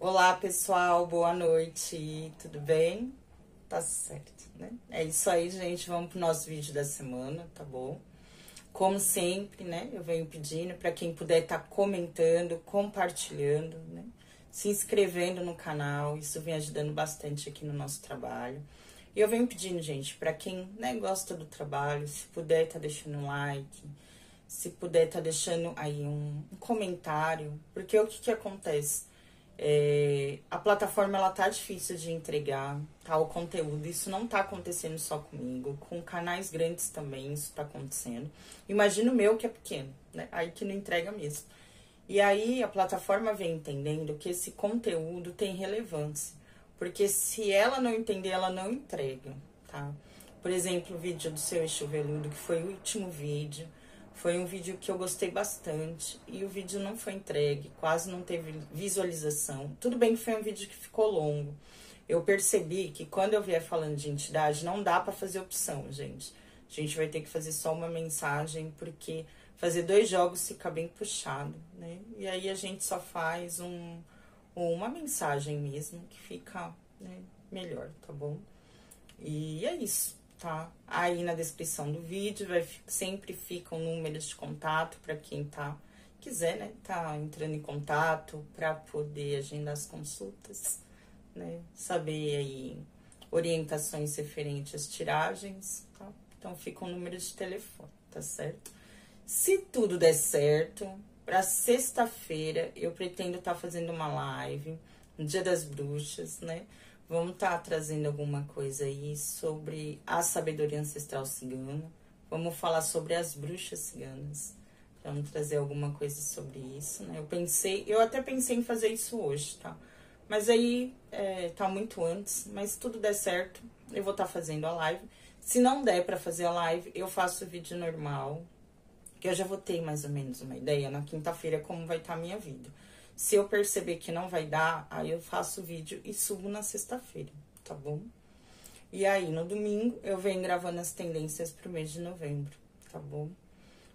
Olá, pessoal, boa noite, tudo bem? Tá certo, né? É isso aí, gente, vamos pro nosso vídeo da semana, tá bom? Como sempre, né, eu venho pedindo para quem puder estar comentando, compartilhando, né? Se inscrevendo no canal, isso vem ajudando bastante aqui no nosso trabalho. E eu venho pedindo, gente, para quem, né, gosta do trabalho, se puder tá deixando um like, se puder tá deixando aí um comentário, porque o que acontece? A plataforma ela tá difícil de entregar, tá? O conteúdo, isso não tá acontecendo só comigo, com canais grandes também isso tá acontecendo. Imagina o meu que é pequeno, né? Aí que não entrega mesmo. E aí a plataforma vem entendendo que esse conteúdo tem relevância, porque se ela não entender, ela não entrega, tá? Por exemplo, o vídeo do seu eixo veludo, que foi o último vídeo, foi um vídeo que eu gostei bastante e o vídeo não foi entregue, quase não teve visualização. Tudo bem que foi um vídeo que ficou longo. Eu percebi que quando eu vier falando de entidade, não dá para fazer opção, gente. A gente vai ter que fazer só uma mensagem, porque fazer 2 jogos fica bem puxado, né? E aí a gente só faz uma mensagem mesmo, que fica, né, melhor, tá bom? E é isso, tá? Aí na descrição do vídeo sempre fica um número de contato para quem quiser, né? Tá entrando em contato para poder agendar as consultas, né? Saber aí orientações referentes às tiragens, tá? Então fica um número de telefone, tá certo? Se tudo der certo, para sexta-feira eu pretendo estar fazendo uma live no Dia das Bruxas, né? Vamos estar trazendo alguma coisa aí sobre a sabedoria ancestral cigana. Vamos falar sobre as bruxas ciganas. Vamos trazer alguma coisa sobre isso, né? Eu até pensei em fazer isso hoje, tá? Mas aí tá muito antes, mas se tudo der certo, eu vou estar fazendo a live. Se não der para fazer a live, eu faço o vídeo normal, que eu já vou ter mais ou menos uma ideia na quinta-feira como vai estar a minha vida. Se eu perceber que não vai dar, aí eu faço o vídeo e subo na sexta-feira, tá bom? E aí, no domingo, eu venho gravando as tendências pro mês de novembro, tá bom?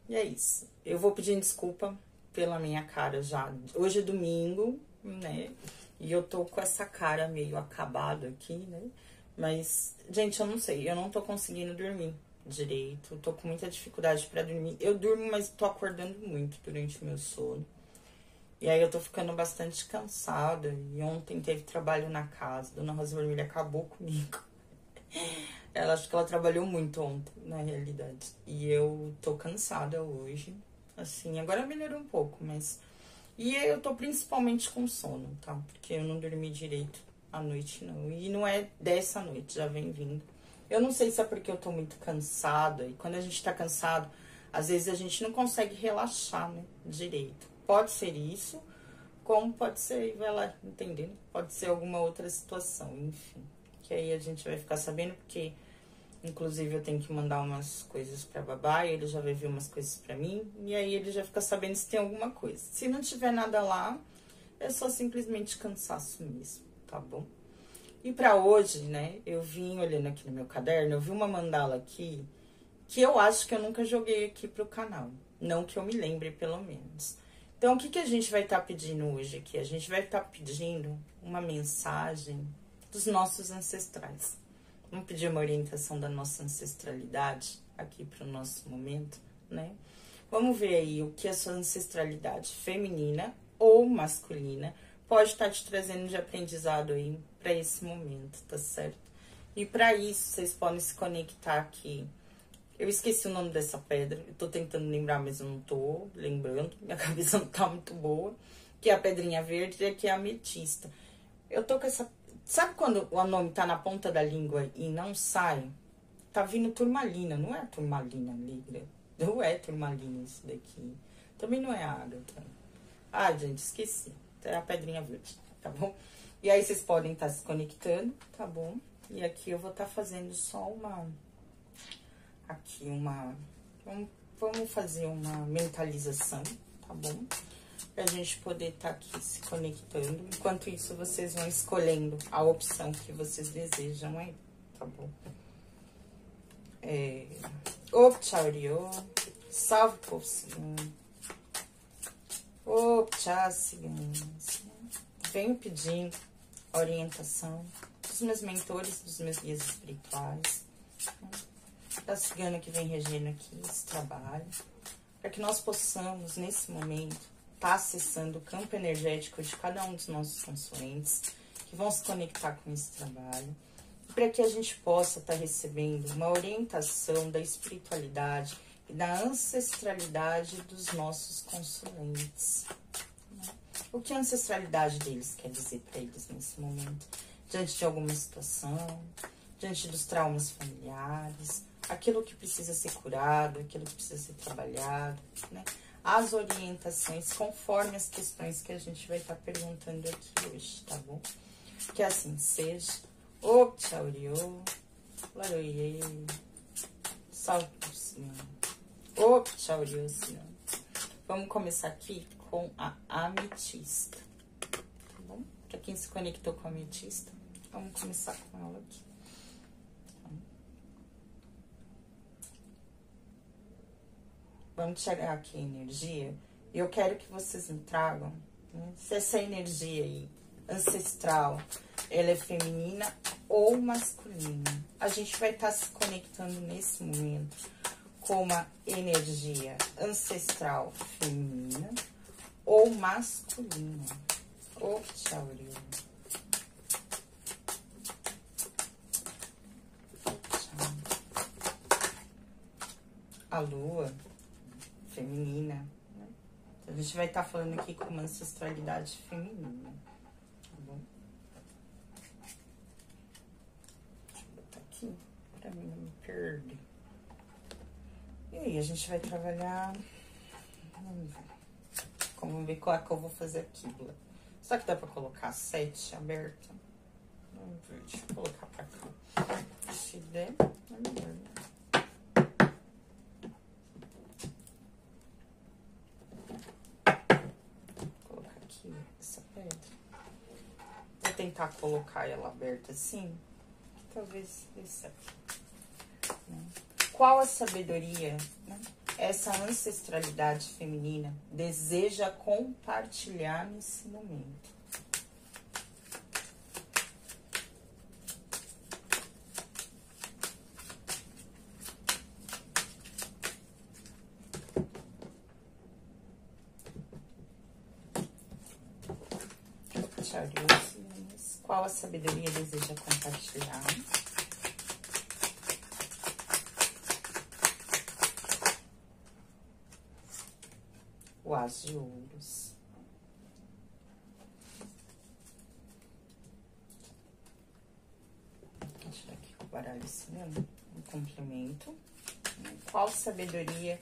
E é isso. Eu vou pedindo desculpa pela minha cara já. Hoje é domingo, né? E eu tô com essa cara meio acabada aqui, né? Mas, gente, eu não sei, eu não tô conseguindo dormir direito, tô com muita dificuldade pra dormir. Eu durmo, mas tô acordando muito durante o meu sono. E aí eu tô ficando bastante cansada. E ontem teve trabalho na casa. Dona Rosa Vermelha acabou comigo. Acho que ela trabalhou muito ontem, na realidade. E eu tô cansada hoje. Assim, agora melhorou um pouco, mas... E eu tô principalmente com sono, tá? Porque eu não dormi direito à noite, não. E não é dessa noite, já vem vindo. Eu não sei se é porque eu tô muito cansada. E quando a gente tá cansado, às vezes a gente não consegue relaxar, né? Direito. Pode ser isso, como pode ser, vai lá entendendo, pode ser alguma outra situação, enfim. Que aí a gente vai ficar sabendo, porque, inclusive, eu tenho que mandar umas coisas pra babá, e ele já vai ver umas coisas pra mim, e aí ele já fica sabendo se tem alguma coisa. Se não tiver nada lá, é só simplesmente cansaço mesmo, tá bom? E pra hoje, né, eu vim olhando aqui no meu caderno, eu vi uma mandala aqui, que eu acho que eu nunca joguei aqui pro canal. Não que eu me lembre, pelo menos. Então, o que a gente vai estar pedindo hoje aqui? A gente vai estar pedindo uma mensagem dos nossos ancestrais. Vamos pedir uma orientação da nossa ancestralidade aqui para o nosso momento, né? Vamos ver aí o que a sua ancestralidade feminina ou masculina pode estar te trazendo de aprendizado aí para esse momento, tá certo? E para isso, vocês podem se conectar aqui. Eu esqueci o nome dessa pedra, eu tô tentando lembrar, mas eu não tô lembrando, minha cabeça não tá muito boa. Que é a pedrinha verde e aqui é a ametista. Eu tô com essa... Sabe quando o nome tá na ponta da língua e não sai? Tá vindo turmalina, não é turmalina negra. Não é turmalina isso daqui. Também não é ágata. Ah, gente, esqueci. É a pedrinha verde, tá bom? E aí vocês podem estar se conectando, tá bom? E aqui eu vou estar fazendo só uma... Aqui vamos fazer uma mentalização, tá bom? Pra gente poder estar aqui se conectando. Enquanto isso, vocês vão escolhendo a opção que vocês desejam aí, tá bom? Opchauriô, salve povo cigano. Opchá cigano. venho pedindo a orientação dos meus mentores, dos meus guias espirituais, né? Da cigana que vem regendo aqui esse trabalho, para que nós possamos, nesse momento, estar acessando o campo energético de cada um dos nossos consulentes, que vão se conectar com esse trabalho, para que a gente possa estar recebendo uma orientação da espiritualidade e da ancestralidade dos nossos consulentes. O que a ancestralidade deles quer dizer para eles nesse momento? Diante de alguma situação, diante dos traumas familiares, aquilo que precisa ser curado, aquilo que precisa ser trabalhado, né? As orientações conforme as questões que a gente vai estar perguntando aqui hoje, tá bom? Que assim seja. O Tchauriô, Laroiê, Salpucinho, o Tchauriô, Sinão. Vamos começar aqui com a ametista, tá bom? Para quem se conectou com a ametista, vamos começar com ela aqui. Vamos chegar aqui em energia e eu quero que vocês me tragam, né, se essa energia aí, ancestral, ela é feminina ou masculina. A gente vai estar se conectando nesse momento com uma energia ancestral feminina ou masculina. O Tchauriô. A lua feminina, né? A gente vai estar falando aqui com uma ancestralidade feminina, tá bom? Deixa eu botar aqui pra mim não me perder. E aí, a gente vai trabalhar. Vamos ver qual é que eu vou fazer aqui, Bla. Será que dá pra colocar 7 aberta? Vamos ver, deixa eu colocar pra cá. Se der, é melhor, né? Essa pedra. Vou tentar colocar ela aberta assim, que talvez dê certo, né? Qual a sabedoria, né, essa ancestralidade feminina deseja compartilhar nesse momento? Qual a sabedoria deseja compartilhar? O As de Ouros. Vou tirar aqui o baralho assim mesmo. Um complemento. Qual sabedoria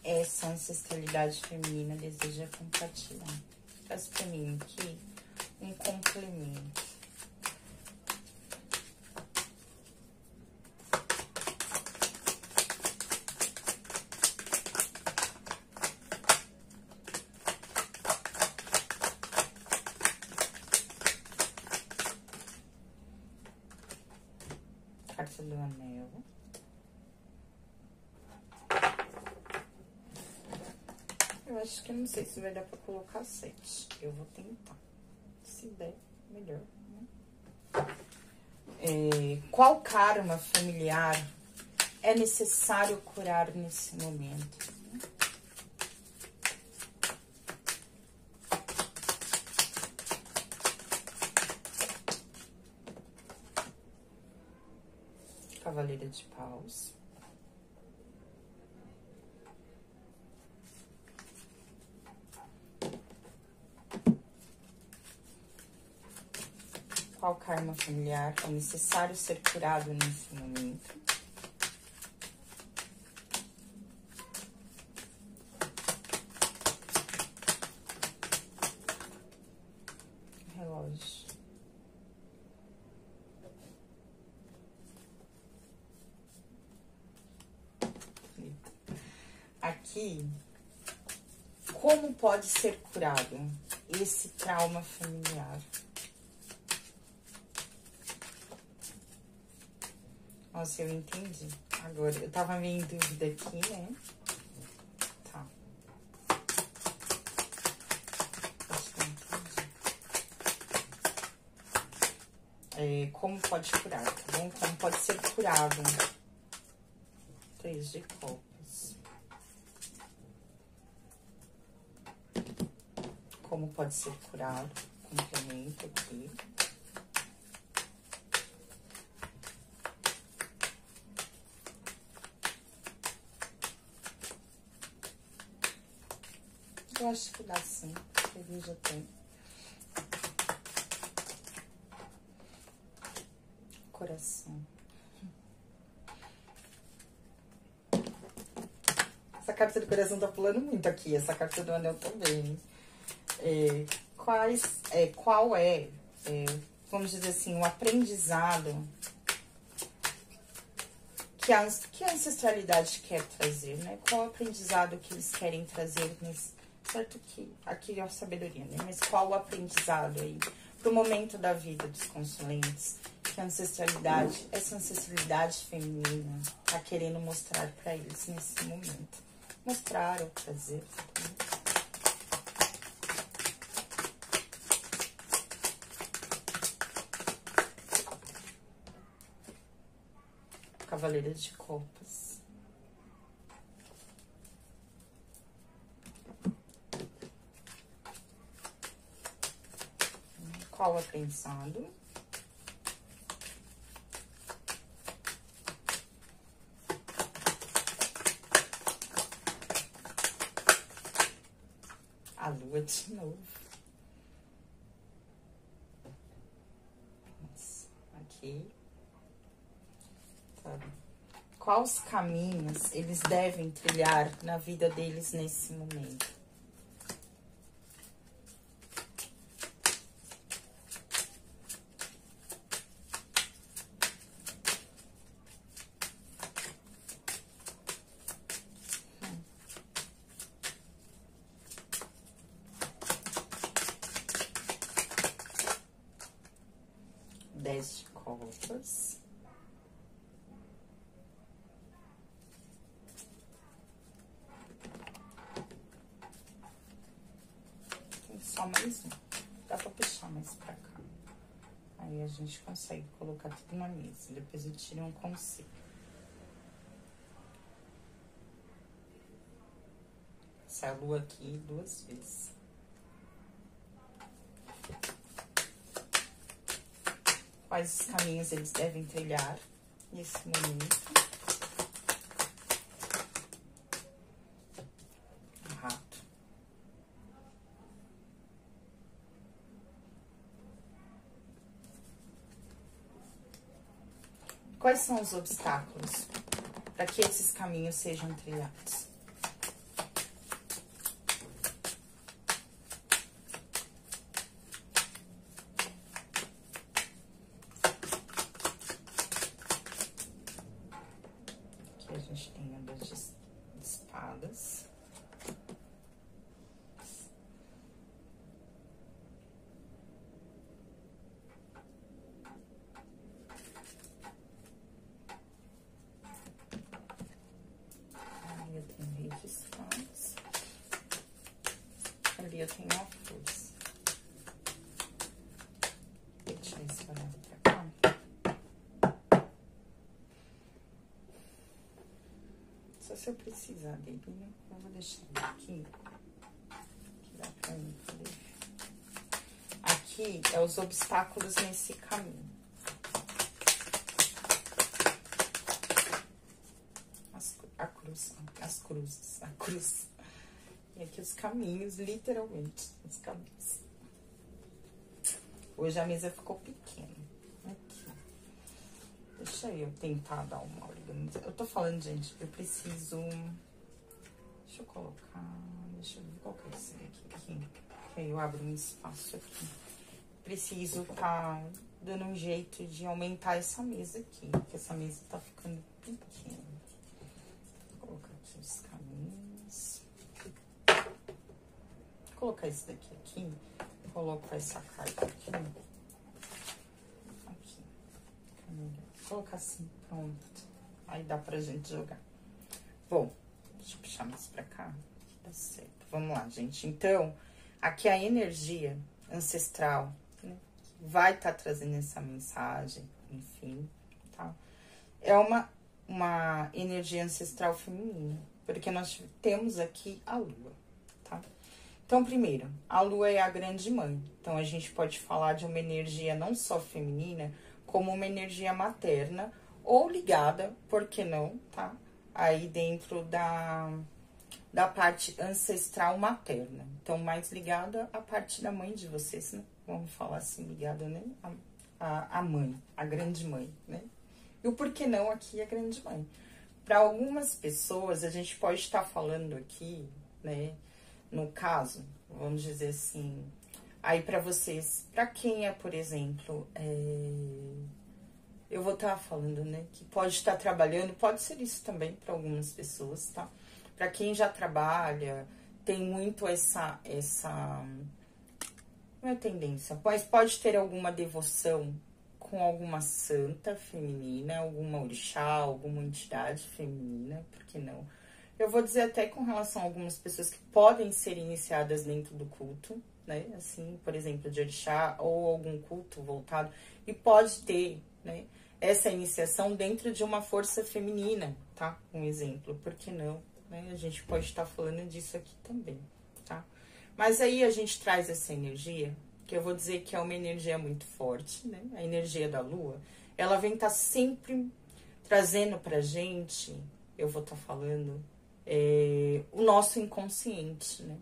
essa ancestralidade feminina deseja compartilhar? Faz pra mim aqui um complemento. Carta do Anel. Eu acho que eu não sei se vai dar pra colocar 7. Eu vou tentar. Se der, melhor, né? Qual karma familiar é necessário curar nesse momento? Cavaleira de Paus. Qual karma familiar é necessário ser curado nesse momento? Relógio. Aqui, como pode ser curado esse trauma familiar? Nossa, eu entendi. Agora, eu tava meio em dúvida aqui, né? Tá. Acho que eu entendi. como pode curar, tá bom? Como pode ser curado. 3 de copas. Como pode ser curado. Complemento aqui. Eu acho que dá sim, ele já tem. Coração. Essa carta do coração tá pulando muito aqui, essa carta do anel também. Qual é, vamos dizer assim, o aprendizado que a ancestralidade quer trazer, né? Qual o aprendizado que eles querem trazer nesse... Certo que aqui é a sabedoria, né? Mas qual o aprendizado aí pro momento da vida dos consulentes que a ancestralidade, essa ancestralidade feminina tá querendo mostrar pra eles nesse momento? Mostrar ou trazer. Cavaleira de Copas. Qual o aprendizado? A lua de novo. Nossa, aqui. Tá. Quais caminhos eles devem trilhar na vida deles nesse momento? Dez de copas. Tem só mais um. Dá pra puxar mais pra cá. Aí a gente consegue colocar tudo na mesa. Depois eu tiro um conselho. Essa lua aqui 2 vezes. Quais os caminhos eles devem trilhar nesse momento? Rato. Quais são os obstáculos para que esses caminhos sejam trilhados? A gente tem a 2 de espadas. Aí eu tenho rei de espadas. Ali eu tenho a força. Vou deixar esse baralho pra cá. Só se eu precisar dele, né? Eu vou deixar ele aqui. Que dá pra mim poder ver. Aqui é os obstáculos nesse caminho. A cruz. E aqui os caminhos, literalmente, os caminhos. Hoje a mesa ficou pequena. Aqui. Deixa eu tentar dar uma organização. Eu tô falando, gente, eu preciso... Deixa eu colocar... Deixa eu ver qual que é esse aqui. Que aí eu abro um espaço aqui. Preciso tá dando um jeito de aumentar essa mesa aqui. Porque essa mesa tá ficando pequena. Vou colocar aqui os caminhos. Vou colocar esse daqui aqui. Coloco essa carta aqui. Aqui. Vou colocar assim, pronto. Aí dá pra gente jogar. Bom, deixa eu puxar mais pra cá. Tá certo. Vamos lá, gente. Então, aqui a energia ancestral, né? vai estar trazendo essa mensagem, enfim, tá? É uma energia ancestral feminina, porque nós temos aqui a lua, tá? Então, primeiro, a lua é a grande mãe. Então, a gente pode falar de uma energia não só feminina, como uma energia materna, ou ligada, por que não, tá? Aí dentro da parte ancestral materna. Então, mais ligada à parte da mãe de vocês, né? Vamos falar assim, ligada, né? A mãe, a grande mãe, né? E o porquê não aqui a grande mãe. Para algumas pessoas, a gente pode estar falando aqui, né? No caso, vamos dizer assim, aí para vocês, para quem é, por exemplo, eu vou estar falando, né? Que pode estar trabalhando, pode ser isso também para algumas pessoas, tá? Para quem já trabalha, tem muito essa não é tendência, mas pode ter alguma devoção com alguma santa feminina, alguma orixá, alguma entidade feminina, por que não? Eu vou dizer até com relação a algumas pessoas que podem ser iniciadas dentro do culto, né? Assim, por exemplo, de orixá ou algum culto voltado, e pode ter, né? Essa iniciação dentro de uma força feminina, tá? Um exemplo, por que não? Né? A gente pode estar falando disso aqui também, tá? Mas aí a gente traz essa energia, que eu vou dizer que é uma energia muito forte, né? A energia da lua, ela vem estar sempre trazendo pra gente, eu vou estar falando, o nosso inconsciente, né?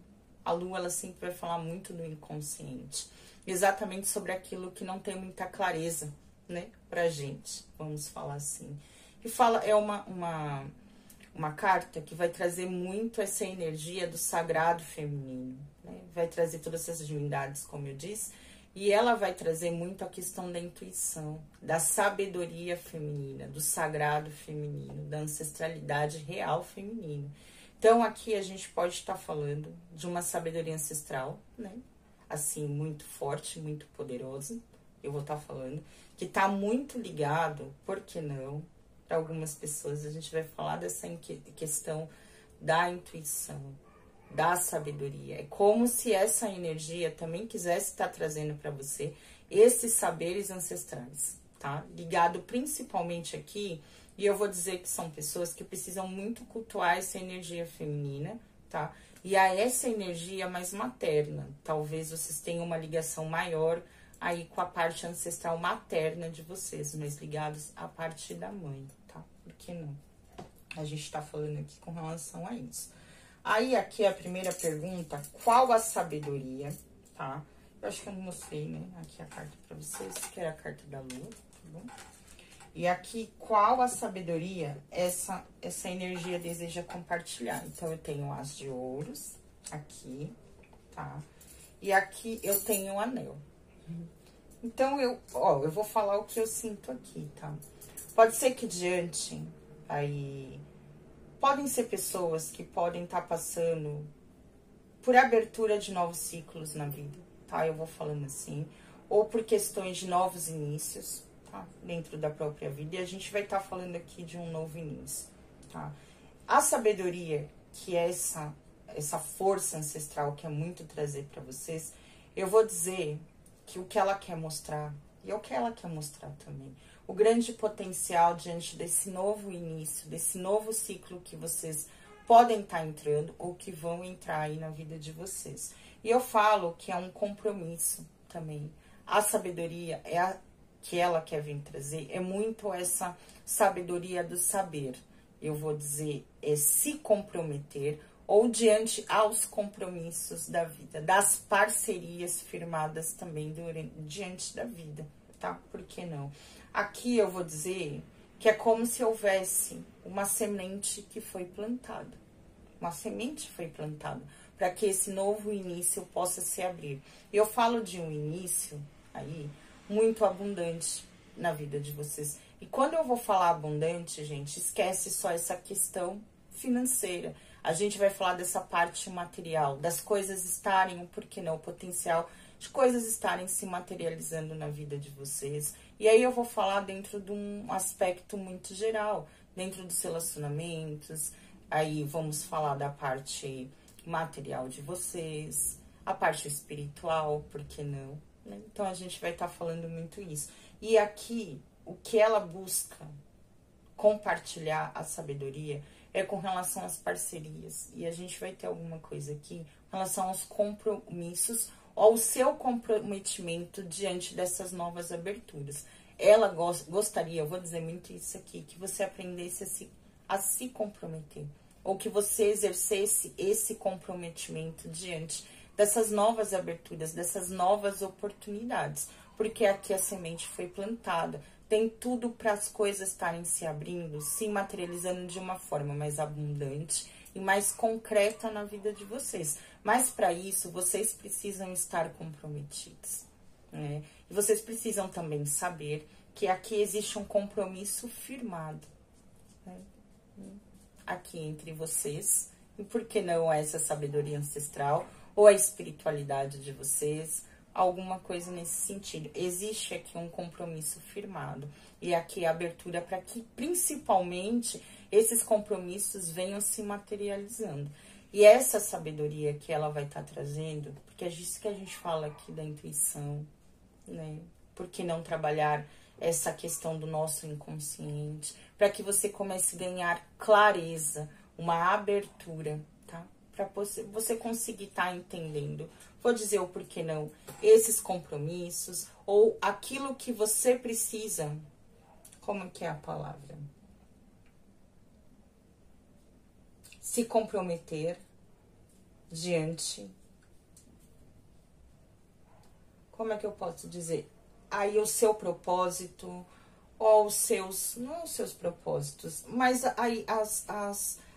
A lua, ela sempre vai falar muito do inconsciente, exatamente sobre aquilo que não tem muita clareza, né? Pra gente, vamos falar assim. E fala, é uma carta que vai trazer muito essa energia do sagrado feminino, né? Vai trazer todas essas divindades, como eu disse, e ela vai trazer muito a questão da intuição, da sabedoria feminina, do sagrado feminino, da ancestralidade real feminina. Então, aqui a gente pode estar falando de uma sabedoria ancestral, né? Assim, muito forte, muito poderosa, eu vou estar falando, que está muito ligado, por que não? Para algumas pessoas, a gente vai falar dessa questão da intuição, da sabedoria. É como se essa energia também quisesse estar trazendo para você esses saberes ancestrais, tá? Ligado principalmente aqui, e eu vou dizer que são pessoas que precisam muito cultuar essa energia feminina, tá? E a essa energia mais materna. Talvez vocês tenham uma ligação maior aí com a parte ancestral materna de vocês, mas ligados à parte da mãe, tá? Por que não? A gente tá falando aqui com relação a isso. Aí, aqui a primeira pergunta, qual a sabedoria, tá? Eu acho que eu não mostrei, né? Aqui a carta pra vocês, que era a carta da lua, tá bom? E aqui, qual a sabedoria essa energia deseja compartilhar? Então, eu tenho o As de Ouros, aqui, tá? E aqui eu tenho o Anel. Então, eu vou falar o que eu sinto aqui, tá? Pode ser que diante, aí, podem ser pessoas que podem estar passando por abertura de novos ciclos na vida, tá? Eu vou falando assim, ou por questões de novos inícios, tá? Dentro da própria vida, e a gente vai estar falando aqui de um novo início, tá? A sabedoria, que é essa força ancestral que é muito trazer para vocês, eu vou dizer que o que ela quer mostrar, e é o que ela quer mostrar também, o grande potencial diante desse novo início, desse novo ciclo que vocês podem estar entrando ou que vão entrar aí na vida de vocês. E eu falo que é um compromisso também. A sabedoria que ela quer vir trazer é muito essa sabedoria do saber. Eu vou dizer, se comprometer ou diante aos compromissos da vida, das parcerias firmadas também diante da vida, tá? Por que não? Aqui eu vou dizer que é como se houvesse uma semente que foi plantada. Uma semente foi plantada para que esse novo início possa se abrir. Eu falo de um início aí muito abundante na vida de vocês. E quando eu vou falar abundante, gente, esquece só essa questão financeira. A gente vai falar dessa parte material, das coisas estarem, por que não, o potencial de coisas estarem se materializando na vida de vocês. E aí eu vou falar dentro de um aspecto muito geral, dentro dos relacionamentos, aí vamos falar da parte material de vocês, a parte espiritual, por que não, né? Então, a gente vai estar falando muito isso. E aqui, o que ela busca compartilhar a sabedoria é com relação às parcerias. E a gente vai ter alguma coisa aqui com relação aos compromissos, ao seu comprometimento diante dessas novas aberturas. Ela gostaria, eu vou dizer muito isso aqui, que você aprendesse a se comprometer, ou que você exercesse esse comprometimento diante dessas novas aberturas, dessas novas oportunidades, porque aqui a semente foi plantada. Tem tudo para as coisas estarem se abrindo, se materializando de uma forma mais abundante e mais concreta na vida de vocês. Mas para isso, vocês precisam estar comprometidos, né? E vocês precisam também saber que aqui existe um compromisso firmado, né? Aqui entre vocês. E por que não essa sabedoria ancestral ou a espiritualidade de vocês? Alguma coisa nesse sentido. Existe aqui um compromisso firmado. E aqui a abertura para que, principalmente, esses compromissos venham se materializando. E essa sabedoria que ela vai estar trazendo, porque é disso que a gente fala aqui da intuição, né? Por que não trabalhar essa questão do nosso inconsciente? Para que você comece a ganhar clareza, uma abertura, tá? Para você conseguir estar entendendo. Vou dizer o porquê não, esses compromissos, ou aquilo que você precisa, como que é a palavra? Se comprometer diante, como é que eu posso dizer? Aí o seu propósito, ou os seus, não os seus propósitos, mas aí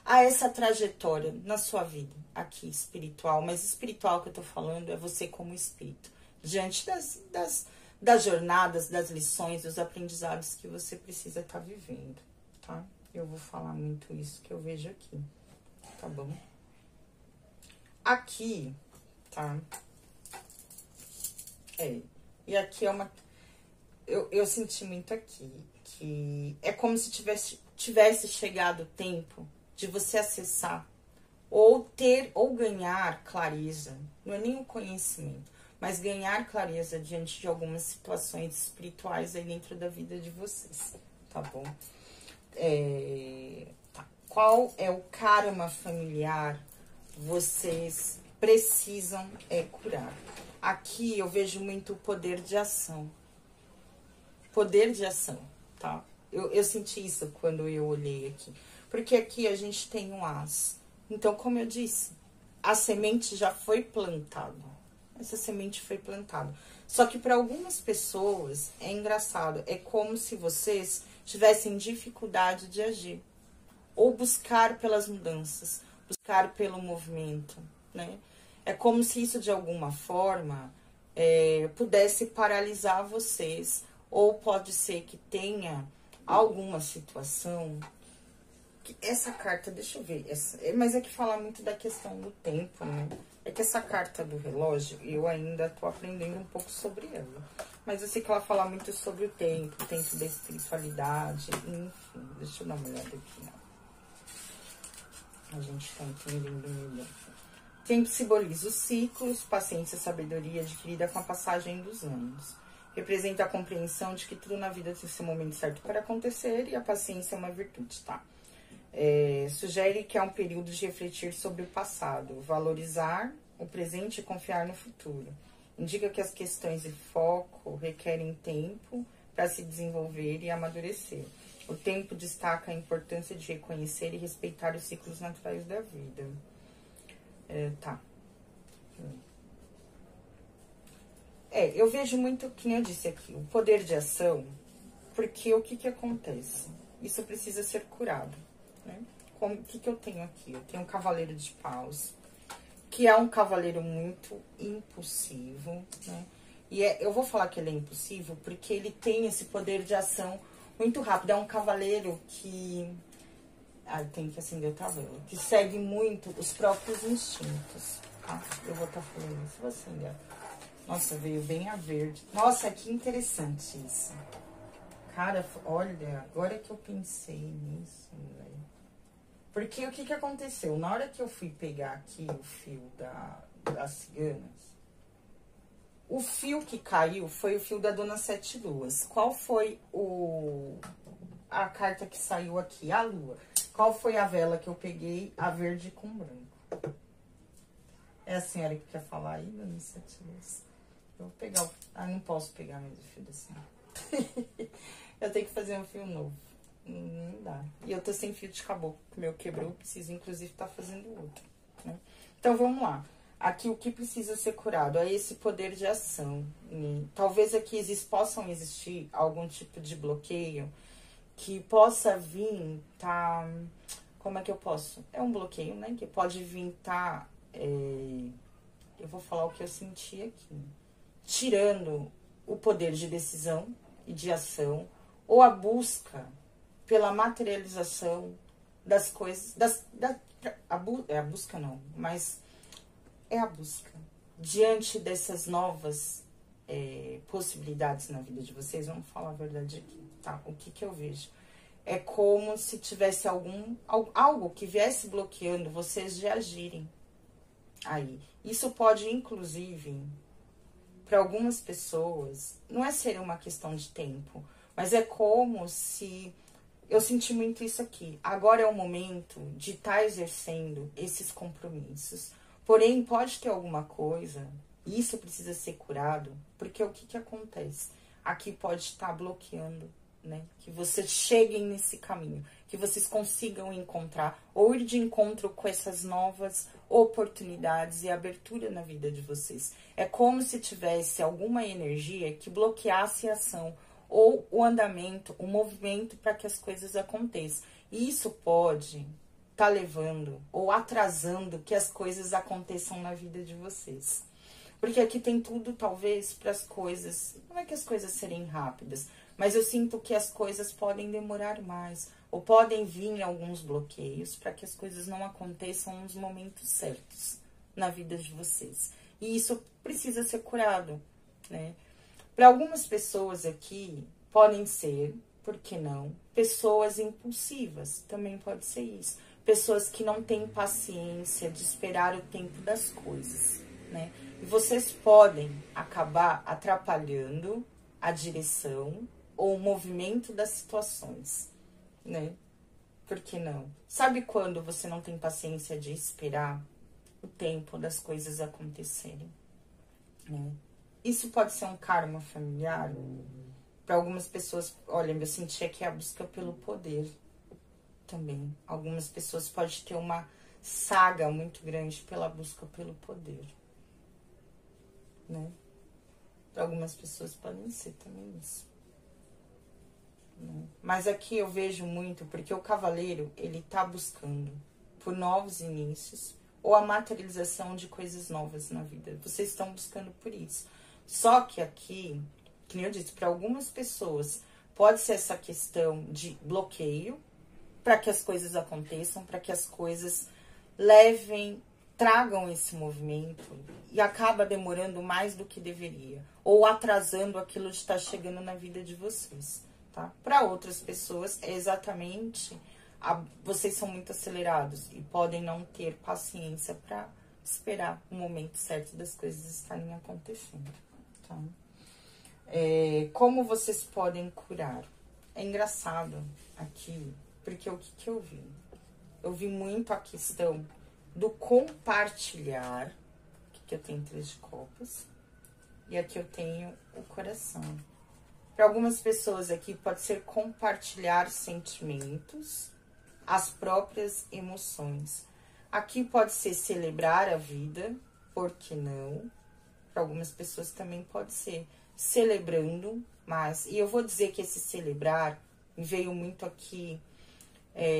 a essa trajetória na sua vida, aqui, espiritual. Mas espiritual que eu tô falando é você como espírito, diante das jornadas, das lições, dos aprendizados que você precisa estar vivendo, tá? Eu vou falar muito isso que eu vejo aqui, tá bom? Aqui, tá? E aqui é uma... Eu senti muito aqui, que é como se tivesse chegado o tempo de você acessar, ou ter, ou ganhar clareza, não é nem o conhecimento, mas ganhar clareza diante de algumas situações espirituais aí dentro da vida de vocês, tá bom? Tá. Qual é o karma familiar vocês precisam curar? Aqui eu vejo muito o poder de ação. Poder de ação, tá? Eu senti isso quando eu olhei aqui. Porque aqui a gente tem um as. Então, como eu disse, a semente já foi plantada. Essa semente foi plantada. Só que para algumas pessoas, é engraçado, é como se vocês tivessem dificuldade de agir. Ou buscar pelas mudanças, buscar pelo movimento, né? É como se isso, de alguma forma, pudesse paralisar vocês. Ou pode ser que tenha alguma situação... Essa carta, deixa eu ver, mas é que fala muito da questão do tempo, né? É que essa carta do relógio, eu ainda tô aprendendo um pouco sobre ela. Mas eu sei que ela fala muito sobre o tempo da espiritualidade, enfim. Deixa eu dar uma olhada aqui, ó. A gente tá entendendo melhor. Tempo simboliza os ciclos, paciência e sabedoria adquirida com a passagem dos anos. Representa a compreensão de que tudo na vida tem seu momento certo para acontecer e a paciência é uma virtude, tá? Sugere que é um período de refletir sobre o passado, valorizar o presente e confiar no futuro. Indica que as questões de foco requerem tempo para se desenvolver e amadurecer. O tempo destaca a importância de reconhecer e respeitar os ciclos naturais da vida. Tá. Eu vejo muito, que nem eu disse aqui, o poder de ação, porque o que acontece? Isso precisa ser curado, né? O que eu tenho aqui? Eu tenho um cavaleiro de paus, que é um cavaleiro muito impulsivo, né? E eu vou falar que ele é impulsivo porque ele tem esse poder de ação muito rápido. É um cavaleiro que... tem que acender o tabela. Que segue muito os próprios instintos, tá? Eu vou estar falando isso, vou acender. Nossa, veio bem a verde. Nossa, que interessante isso. Cara, olha, agora que eu pensei nisso, velho. Porque o que aconteceu? Na hora que eu fui pegar aqui o fio das ciganas, O fio que caiu foi o fio da Dona Sete Luas. Qual foi a carta que saiu aqui? A Lua. Qual foi a vela que eu peguei? A verde com branco. É a senhora que quer falar aí, Dona Sete Luas? Eu vou pegar não posso pegar mesmo o fio da senhora. Eu tenho que fazer um fio novo. Não dá. E eu tô sem fio de caboclo. O meu quebrou, preciso inclusive estar fazendo outro, né? Então, vamos lá. Aqui, o que precisa ser curado é esse poder de ação. Talvez aqui possam existir algum tipo de bloqueio que possa vir, tá? Como é que eu posso? É um bloqueio, né? Que pode vir, tá? Eu vou falar o que eu senti aqui. Tirando o poder de decisão e de ação, ou a busca pela materialização das coisas, a busca não, mas é a busca diante dessas novas possibilidades na vida de vocês. Vamos falar a verdade aqui, tá? O que eu vejo? É como se tivesse algo que viesse bloqueando vocês de agirem aí. Isso pode, inclusive, para algumas pessoas, não é ser uma questão de tempo, mas é como se... Eu senti muito isso aqui. Agora é o momento de estar exercendo esses compromissos. Porém, pode ter alguma coisa, e isso precisa ser curado, porque o que acontece? Aqui pode estar bloqueando, né? Que vocês cheguem nesse caminho, que vocês consigam encontrar, ou ir de encontro com essas novas oportunidades e abertura na vida de vocês. É como se tivesse alguma energia que bloqueasse a ação, ou o andamento, o movimento para que as coisas aconteçam. E isso pode estar levando ou atrasando que as coisas aconteçam na vida de vocês. Porque aqui tem tudo, talvez, para as coisas... Não é que as coisas serem rápidas, mas eu sinto que as coisas podem demorar mais, ou podem vir alguns bloqueios para que as coisas não aconteçam nos momentos certos na vida de vocês. E isso precisa ser curado, né? Para algumas pessoas aqui, podem ser, por que não, pessoas impulsivas, também pode ser isso. Pessoas que não têm paciência de esperar o tempo das coisas, né? E vocês podem acabar atrapalhando a direção ou o movimento das situações, né? Por que não? Sabe quando você não tem paciência de esperar o tempo das coisas acontecerem, né? Isso pode ser um karma familiar. Para algumas pessoas, olha, eu senti aqui a busca pelo poder também. Algumas pessoas podem ter uma saga muito grande pela busca pelo poder, né? Para algumas pessoas podem ser também isso, né? Mas aqui eu vejo muito, porque o cavaleiro, ele tá buscando por novos inícios ou a materialização de coisas novas na vida. Vocês estão buscando por isso. Só que aqui, que nem eu disse, para algumas pessoas pode ser essa questão de bloqueio para que as coisas aconteçam, para que as coisas tragam esse movimento e acaba demorando mais do que deveria, ou atrasando aquilo de estar chegando na vida de vocês, tá? Para outras pessoas é exatamente, vocês são muito acelerados e podem não ter paciência para esperar o momento certo das coisas estarem acontecendo. Tá? Como vocês podem curar? É engraçado aqui, porque o que eu vi? Eu vi muito a questão do compartilhar. Aqui eu tenho 3 de copas. E aqui eu tenho o coração. Para algumas pessoas aqui pode ser compartilhar sentimentos, as próprias emoções. Aqui pode ser celebrar a vida, por que não? Para algumas pessoas também pode ser celebrando mais. E eu vou dizer que esse celebrar me veio muito aqui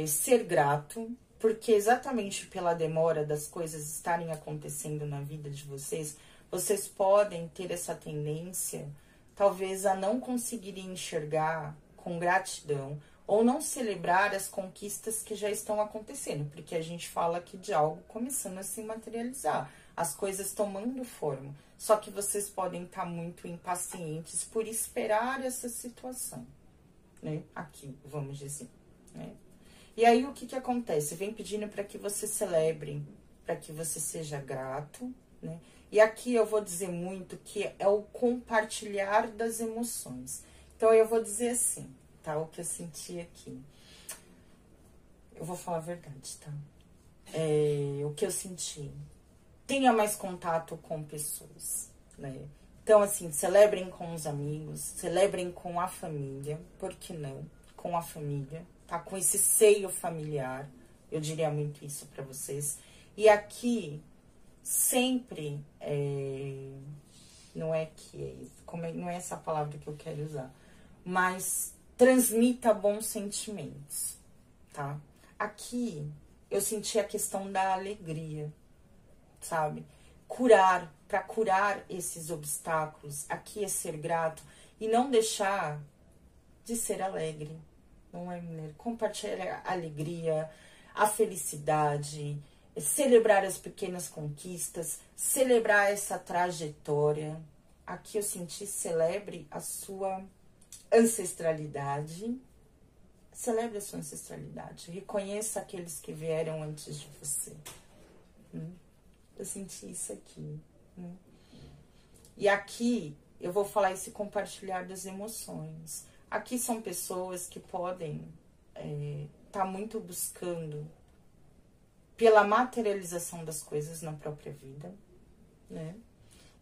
ser grato, porque exatamente pela demora das coisas estarem acontecendo na vida de vocês, vocês podem ter essa tendência, talvez, a não conseguirem enxergar com gratidão ou não celebrar as conquistas que já estão acontecendo, porque a gente fala aqui de algo começando a se materializar, as coisas tomando forma. Só que vocês podem estar muito impacientes por esperar essa situação, né? Aqui, vamos dizer, né? E aí, o que acontece? Vem pedindo para que você celebre, para que você seja grato, né? E aqui eu vou dizer muito que é o compartilhar das emoções. Então, eu vou dizer assim, tá? O que eu senti aqui. Eu vou falar a verdade, tá? O que eu senti. Tenha mais contato com pessoas, né? Então, assim, celebrem com os amigos, celebrem com a família, por que não? Com a família, tá? Com esse seio familiar, eu diria muito isso pra vocês. E aqui, sempre, não é que, não é essa palavra que eu quero usar, mas transmita bons sentimentos, tá? Aqui, eu senti a questão da alegria, sabe? Para curar esses obstáculos, aqui é ser grato e não deixar de ser alegre, não é, mulher? Compartilhar a alegria, a felicidade, celebrar as pequenas conquistas, celebrar essa trajetória. Aqui eu senti, celebre a sua ancestralidade, celebre a sua ancestralidade, reconheça aqueles que vieram antes de você. Eu senti isso aqui. E aqui eu vou falar esse compartilhar das emoções. Aqui são pessoas que podem tá muito buscando pela materialização das coisas na própria vida, né?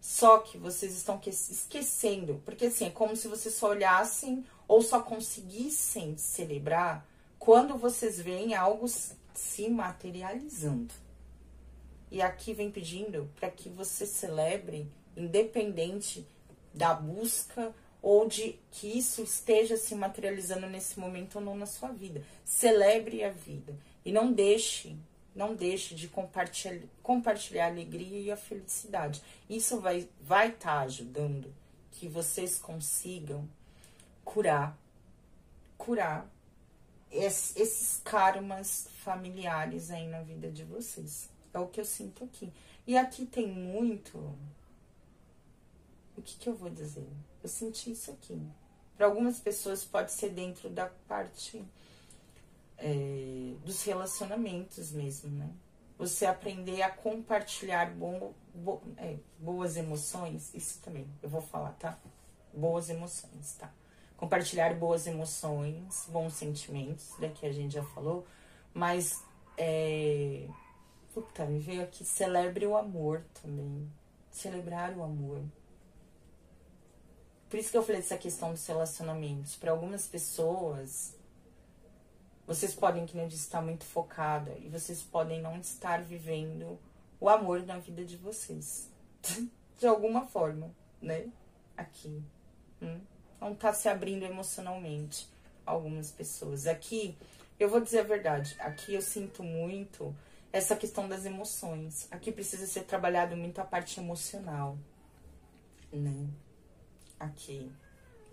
Só que vocês estão esquecendo, porque assim, é como se vocês só olhassem ou só conseguissem celebrar quando vocês veem algo se materializando. E aqui vem pedindo para que você celebre, independente da busca ou de que isso esteja se materializando nesse momento ou não na sua vida. Celebre a vida e não deixe de compartilhar a alegria e a felicidade. Isso vai estar ajudando que vocês consigam curar esses karmas familiares aí na vida de vocês. É o que eu sinto aqui. E aqui tem muito... O que eu vou dizer? Eu senti isso aqui. Para algumas pessoas pode ser dentro da parte dos relacionamentos mesmo, né? Você aprender a compartilhar boas emoções. Isso também, eu vou falar, tá? Boas emoções, tá? Compartilhar boas emoções, bons sentimentos, daqui a gente já falou. Mas... Puta, me veio aqui, celebre o amor também. Celebrar o amor. Por isso que eu falei dessa questão dos relacionamentos. Para algumas pessoas, vocês podem, que nem eu disse, estar muito focada. E vocês podem não estar vivendo o amor na vida de vocês. De alguma forma, né? Aqui. Não tá se abrindo emocionalmente. Algumas pessoas. Aqui, eu vou dizer a verdade. Aqui eu sinto muito... essa questão das emoções. Aqui precisa ser trabalhado muito a parte emocional, né? Aqui.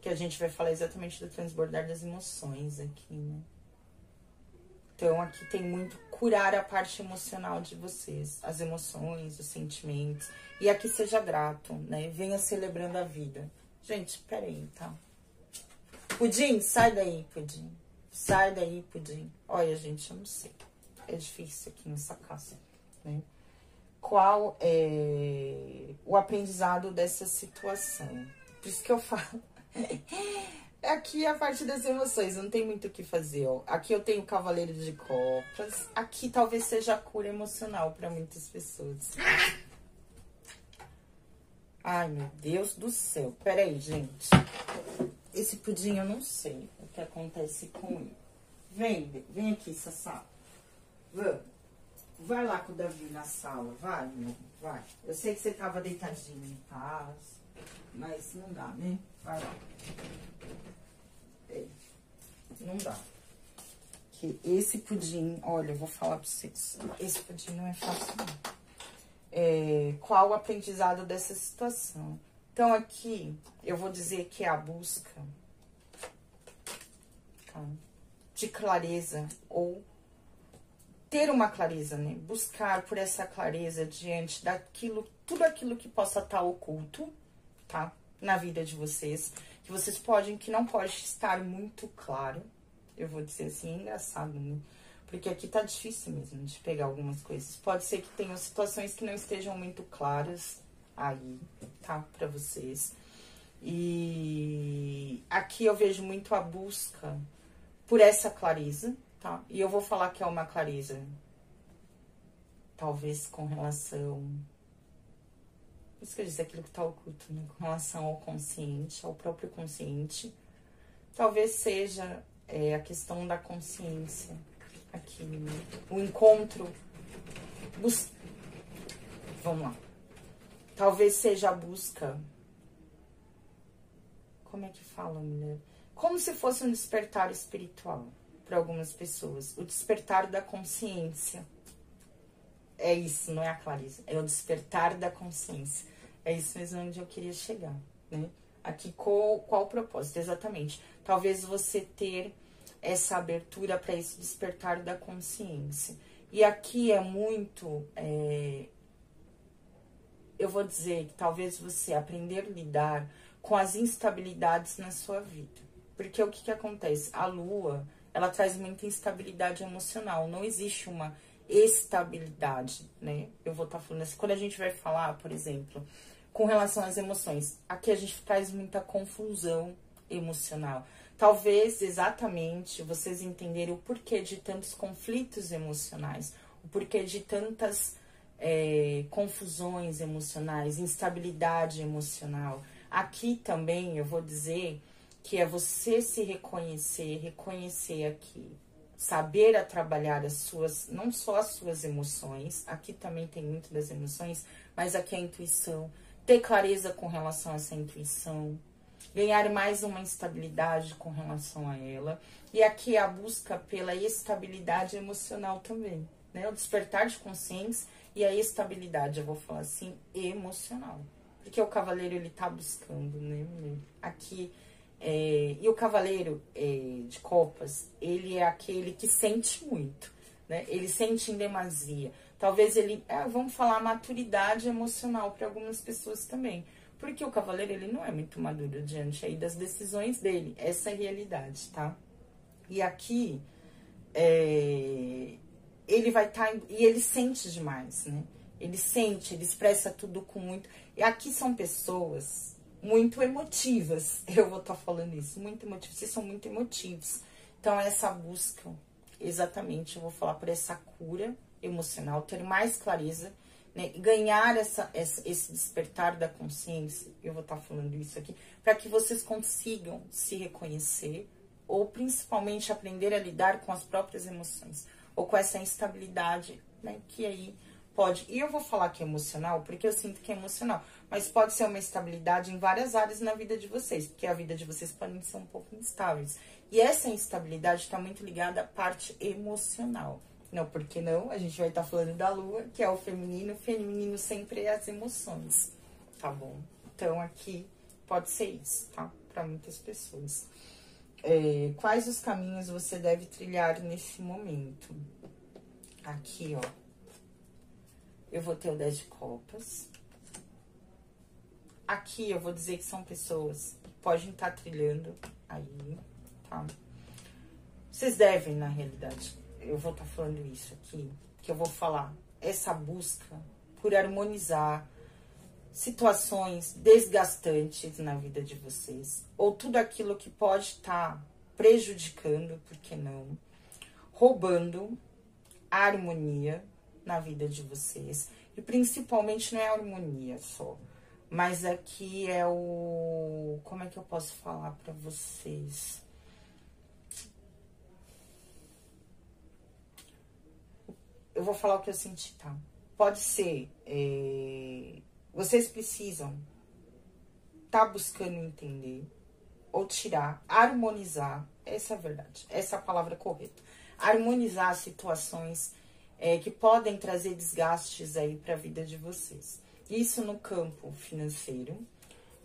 Que a gente vai falar exatamente do transbordar das emoções aqui, né? Então, aqui tem muito curar a parte emocional de vocês. As emoções, os sentimentos. E aqui seja grato, né? Venha celebrando a vida. Gente, peraí, tá? Pudim, sai daí, Pudim. Sai daí, Pudim. Olha, gente, eu não sei. É difícil aqui nessa casa, né? Qual é o aprendizado dessa situação? Por isso que eu falo. Aqui a parte das emoções, não tem muito o que fazer, ó. Aqui eu tenho o Cavaleiro de Copas. Aqui talvez seja a cura emocional para muitas pessoas. Ai, meu Deus do céu. Peraí, gente. Esse pudim eu não sei o que acontece com ele. Vem aqui, Sassá. Vai lá com o Davi na sala, vai, meu, vai. Eu sei que você tava deitadinho em paz, mas não dá, né? Vai lá. Não dá. Que esse pudim, olha, eu vou falar pra vocês, esse pudim não é fácil, não. Qual o aprendizado dessa situação? Então, aqui, eu vou dizer que é a busca, tá? De clareza ou ter uma clareza, né? Buscar por essa clareza diante daquilo, tudo aquilo que possa estar oculto, tá? Na vida de vocês, que vocês podem, que não pode estar muito claro. Eu vou dizer assim, é engraçado, né? Porque aqui tá difícil mesmo de pegar algumas coisas. Pode ser que tenham situações que não estejam muito claras, aí, tá? Pra vocês. E aqui eu vejo muito a busca por essa clareza, tá? E eu vou falar que é uma clareza, talvez com relação... Por isso que eu disse aquilo que tá oculto, né? Com relação ao consciente, ao próprio consciente. Talvez seja a questão da consciência. Aqui, o encontro... Vamos lá. Talvez seja a busca... Como é que fala, mulher? Como se fosse um despertar espiritual para algumas pessoas. O despertar da consciência. É isso, não é a clareza. É o despertar da consciência. É isso mesmo onde eu queria chegar, né? Aqui, qual o propósito? Exatamente. Talvez você ter essa abertura para esse despertar da consciência. E aqui é muito... eu vou dizer que talvez você aprender a lidar com as instabilidades na sua vida. Porque o que acontece? A Lua, ela traz muita instabilidade emocional. Não existe uma estabilidade, né? Eu vou estar falando assim, quando a gente vai falar, por exemplo, com relação às emoções, aqui a gente traz muita confusão emocional. Talvez, exatamente, vocês entenderem o porquê de tantos conflitos emocionais, o porquê de tantas confusões emocionais, instabilidade emocional. Aqui também eu vou dizer que é você se reconhecer aqui, saber a trabalhar as suas, não só as suas emoções, aqui também tem muito das emoções, mas aqui é a intuição, ter clareza com relação a essa intuição, ganhar mais uma estabilidade com relação a ela, e aqui é a busca pela estabilidade emocional também, né? O despertar de consciência e a estabilidade, eu vou falar assim, emocional. Porque o cavaleiro, ele tá buscando, né? Aqui, e o cavaleiro de copas, ele é aquele que sente muito, né? Ele sente em demasia. Talvez ele, vamos falar, maturidade emocional para algumas pessoas também. Porque o cavaleiro, ele não é muito maduro diante aí das decisões dele. Essa é a realidade, tá? E aqui, ele vai estar... e ele sente demais, né? Ele sente, ele expressa tudo com muito... E aqui são pessoas muito emotivas. Eu vou estar falando isso, muito emotivas. Vocês são muito emotivos. Então, essa busca, exatamente, eu vou falar por essa cura emocional, ter mais clareza, né? Ganhar esse despertar da consciência. Eu vou estar falando isso aqui, para que vocês consigam se reconhecer, ou principalmente aprender a lidar com as próprias emoções, ou com essa instabilidade, né? Que aí... pode, e eu vou falar que é emocional, porque eu sinto que é emocional, mas pode ser uma estabilidade em várias áreas na vida de vocês, porque a vida de vocês pode ser um pouco instáveis. E essa instabilidade está muito ligada à parte emocional. Não, porque não? A gente vai estar falando da Lua, que é o feminino sempre é as emoções, tá bom? Então, aqui pode ser isso, tá? Para muitas pessoas. Quais os caminhos você deve trilhar nesse momento? Aqui, ó. Eu vou ter o 10 de copas. Aqui eu vou dizer que são pessoas que podem estar trilhando aí, tá? Vocês devem, na realidade, eu vou estar falando isso aqui, que eu vou falar, essa busca por harmonizar situações desgastantes na vida de vocês, ou tudo aquilo que pode estar prejudicando, por que não, roubando a harmonia na vida de vocês. E principalmente não é a harmonia só, mas aqui é o... como é que eu posso falar pra vocês? Eu vou falar o que eu senti, tá? Pode ser... vocês precisam tá buscando entender, ou tirar, harmonizar, essa é a verdade, essa é a palavra correta. Harmonizar situações que podem trazer desgastes aí para a vida de vocês. Isso no campo financeiro,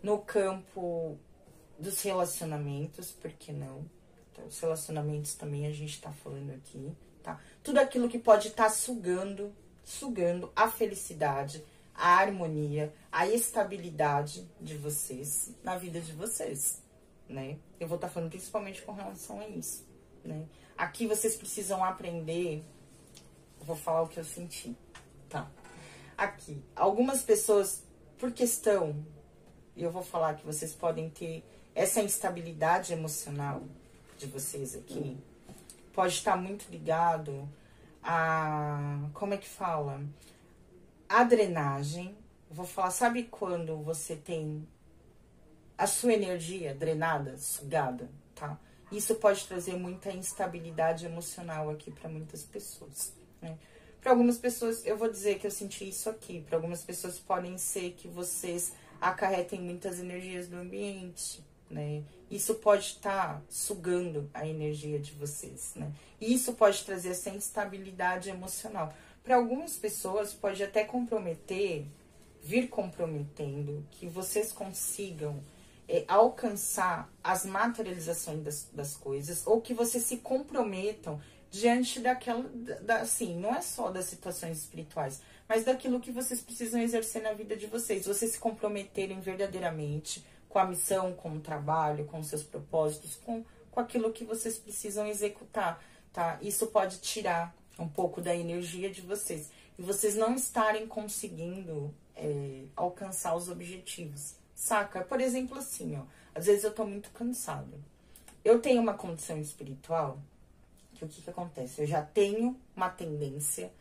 no campo dos relacionamentos, por que não? Então, os relacionamentos também a gente tá falando aqui, tá? Tudo aquilo que pode estar sugando a felicidade, a harmonia, a estabilidade de vocês na vida de vocês, né? Eu vou estar falando principalmente com relação a isso, né? Aqui vocês precisam aprender, vou falar o que eu senti, tá? Aqui, algumas pessoas, por questão, eu vou falar que vocês podem ter essa instabilidade emocional de vocês aqui, pode estar muito ligado a, como é que fala? A drenagem. Eu vou falar, sabe quando você tem a sua energia drenada, sugada, tá? Isso pode trazer muita instabilidade emocional aqui para muitas pessoas, né? Para algumas pessoas, eu vou dizer que eu senti isso aqui. Para algumas pessoas podem ser que vocês acarretem muitas energias do ambiente, né? Isso pode estar sugando a energia de vocês, né? E isso pode trazer essa instabilidade emocional. Para algumas pessoas pode até comprometer, vir comprometendo, que vocês consigam alcançar as materializações das coisas, ou que vocês se comprometam diante daquela, assim, não é só das situações espirituais, mas daquilo que vocês precisam exercer na vida de vocês. Vocês se comprometerem verdadeiramente com a missão, com o trabalho, com os seus propósitos, com aquilo que vocês precisam executar, tá? Isso pode tirar um pouco da energia de vocês. E vocês não estarem conseguindo alcançar os objetivos, saca? Por exemplo, assim, ó, às vezes eu tô muito cansada. Eu tenho uma condição espiritual que o que acontece? Eu já tenho uma tendência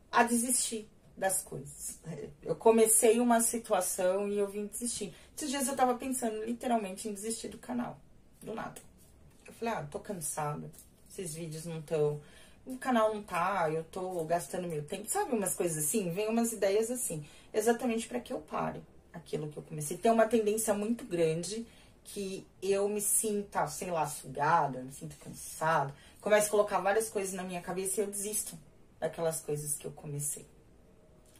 a desistir das coisas. Eu comecei uma situação e eu vim desistir. Esses dias eu tava pensando literalmente em desistir do canal, do nada. Eu falei, tô cansada, esses vídeos não estão, o canal não tá, eu tô gastando meu tempo, sabe, umas coisas assim, vem umas ideias assim, exatamente para que eu pare aquilo que eu comecei. Tem uma tendência muito grande que eu me sinta, sei lá, sugada, me sinto cansada, começo a colocar várias coisas na minha cabeça e eu desisto daquelas coisas que eu comecei.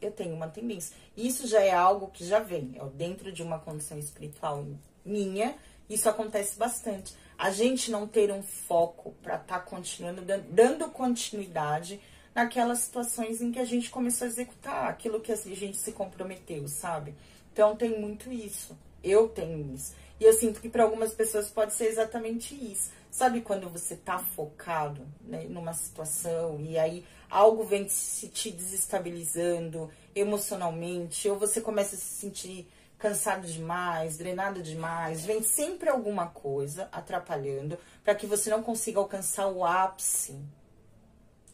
Eu tenho uma tendência. Isso já é algo que já vem, dentro de uma condição espiritual minha, isso acontece bastante. A gente não ter um foco para estar continuando, dando continuidade naquelas situações em que a gente começou a executar aquilo que a gente se comprometeu, sabe? Então tem muito isso. Eu tenho isso. E eu sinto que para algumas pessoas pode ser exatamente isso. Sabe quando você tá focado, né, numa situação e aí algo vem se te desestabilizando emocionalmente, ou você começa a se sentir cansado demais, drenado demais, vem sempre alguma coisa atrapalhando para que você não consiga alcançar o ápice,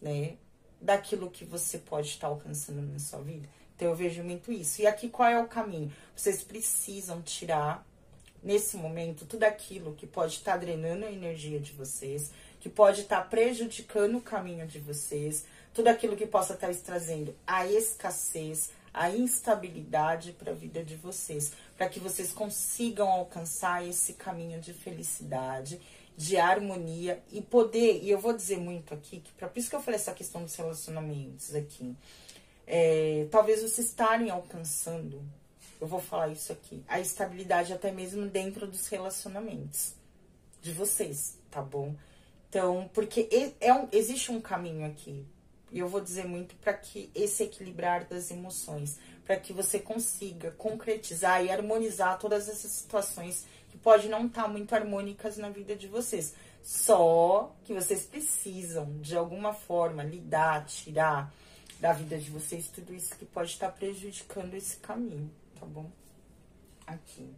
né, daquilo que você pode estar alcançando na sua vida. Então eu vejo muito isso. E aqui qual é o caminho? Vocês precisam tirar nesse momento tudo aquilo que pode estar drenando a energia de vocês, que pode estar prejudicando o caminho de vocês, tudo aquilo que possa estar trazendo a escassez, a instabilidade para a vida de vocês, para que vocês consigam alcançar esse caminho de felicidade, de harmonia e poder, e eu vou dizer muito aqui, que por isso que eu falei essa questão dos relacionamentos aqui, talvez vocês estarem alcançando, eu vou falar isso aqui, a estabilidade até mesmo dentro dos relacionamentos de vocês, tá bom? Então, porque existe um caminho aqui, e eu vou dizer muito para que esse equilibrar das emoções, para que você consiga concretizar e harmonizar todas essas situações que podem não estar muito harmônicas na vida de vocês. Só que vocês precisam, de alguma forma, lidar, tirar da vida de vocês tudo isso que pode estar prejudicando esse caminho, tá bom? Aqui.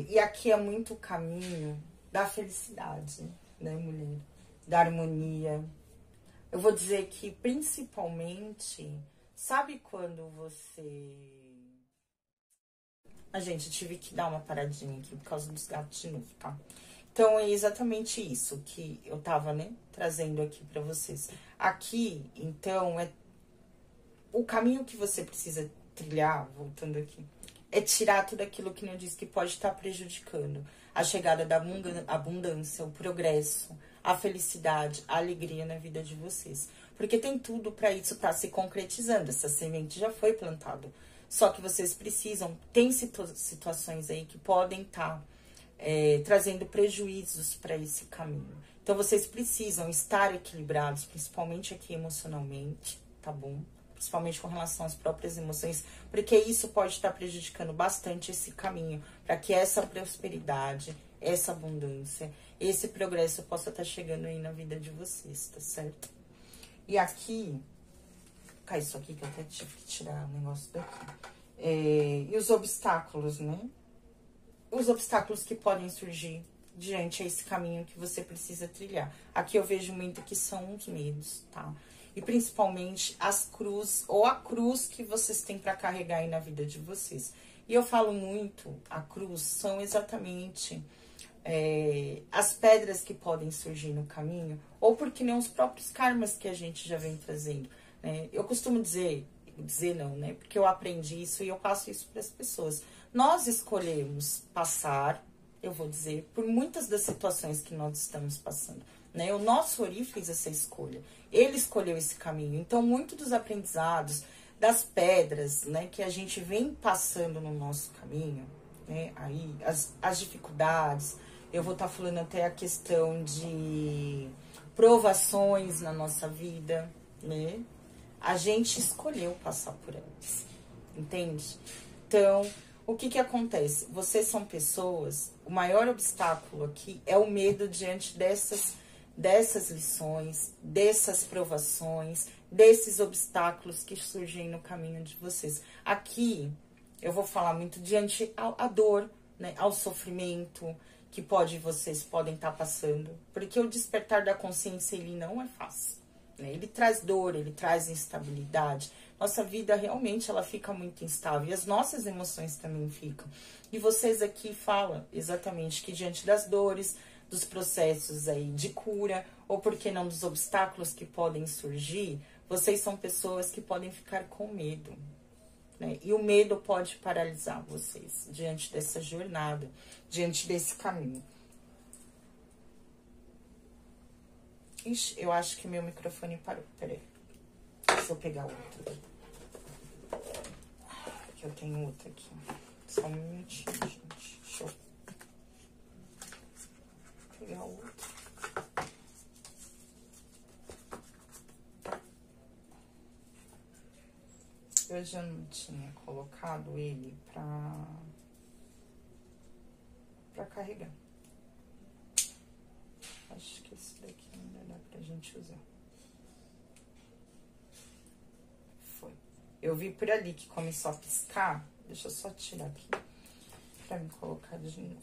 E aqui é muito o caminho da felicidade, né, mulher? Da harmonia. Eu vou dizer que, principalmente, sabe quando você... gente, eu tive que dar uma paradinha aqui por causa dos gatos de novo, tá? Então, é exatamente isso que eu tava, né, trazendo aqui pra vocês. Aqui, então, é o caminho que você precisa trilhar, voltando aqui, é tirar tudo aquilo que eu disse que pode estar prejudicando a chegada da abundância, o progresso, a felicidade, a alegria na vida de vocês. Porque tem tudo para isso estar se concretizando. Essa semente já foi plantada. Só que vocês precisam, tem situações aí que podem estar trazendo prejuízos para esse caminho. Então, vocês precisam estar equilibrados, principalmente aqui emocionalmente, tá bom? Principalmente com relação às próprias emoções, porque isso pode estar prejudicando bastante esse caminho, para que essa prosperidade, essa abundância, esse progresso possa estar chegando aí na vida de vocês, tá certo? E aqui, isso aqui que eu até tive que tirar o negócio daqui. E os obstáculos, né? Os obstáculos que podem surgir diante a esse caminho que você precisa trilhar. Aqui eu vejo muito que são os medos, tá? E principalmente as cruzes, ou a cruz que vocês têm para carregar aí na vida de vocês. E eu falo muito, a cruz são exatamente as pedras que podem surgir no caminho, ou porque nem os próprios karmas que a gente já vem trazendo, né? Eu costumo dizer não, né? Porque eu aprendi isso e eu passo isso para as pessoas. Nós escolhemos passar, eu vou dizer, por muitas das situações que nós estamos passando, né? O nosso Ori fez essa escolha, ele escolheu esse caminho. Então, muito dos aprendizados, das pedras, né, que a gente vem passando no nosso caminho, né? Aí, as dificuldades, eu vou estar falando até a questão de provações na nossa vida, né? A gente escolheu passar por elas, entende? Então, o que acontece? Vocês são pessoas, o maior obstáculo aqui é o medo diante dessas lições, dessas provações, desses obstáculos que surgem no caminho de vocês. Aqui, eu vou falar muito diante à dor, né, ao sofrimento que vocês podem estar passando, porque o despertar da consciência, ele não é fácil. Ele traz dor, ele traz instabilidade. Nossa vida realmente ela fica muito instável e as nossas emoções também ficam. E vocês aqui falam exatamente que diante das dores, dos processos aí de cura, ou por que não dos obstáculos que podem surgir, vocês são pessoas que podem ficar com medo, né? E o medo pode paralisar vocês diante dessa jornada, diante desse caminho. Ixi, eu acho que meu microfone parou. Peraí. Deixa eu pegar outro. Que eu tenho outro aqui. Só um minutinho, gente. Deixa eu pegar outro. Eu já não tinha colocado ele pra carregar. Acho que esse daqui ainda dá pra gente usar. Foi. Eu vi por ali que começou a piscar. Deixa eu só tirar aqui pra me colocar de novo.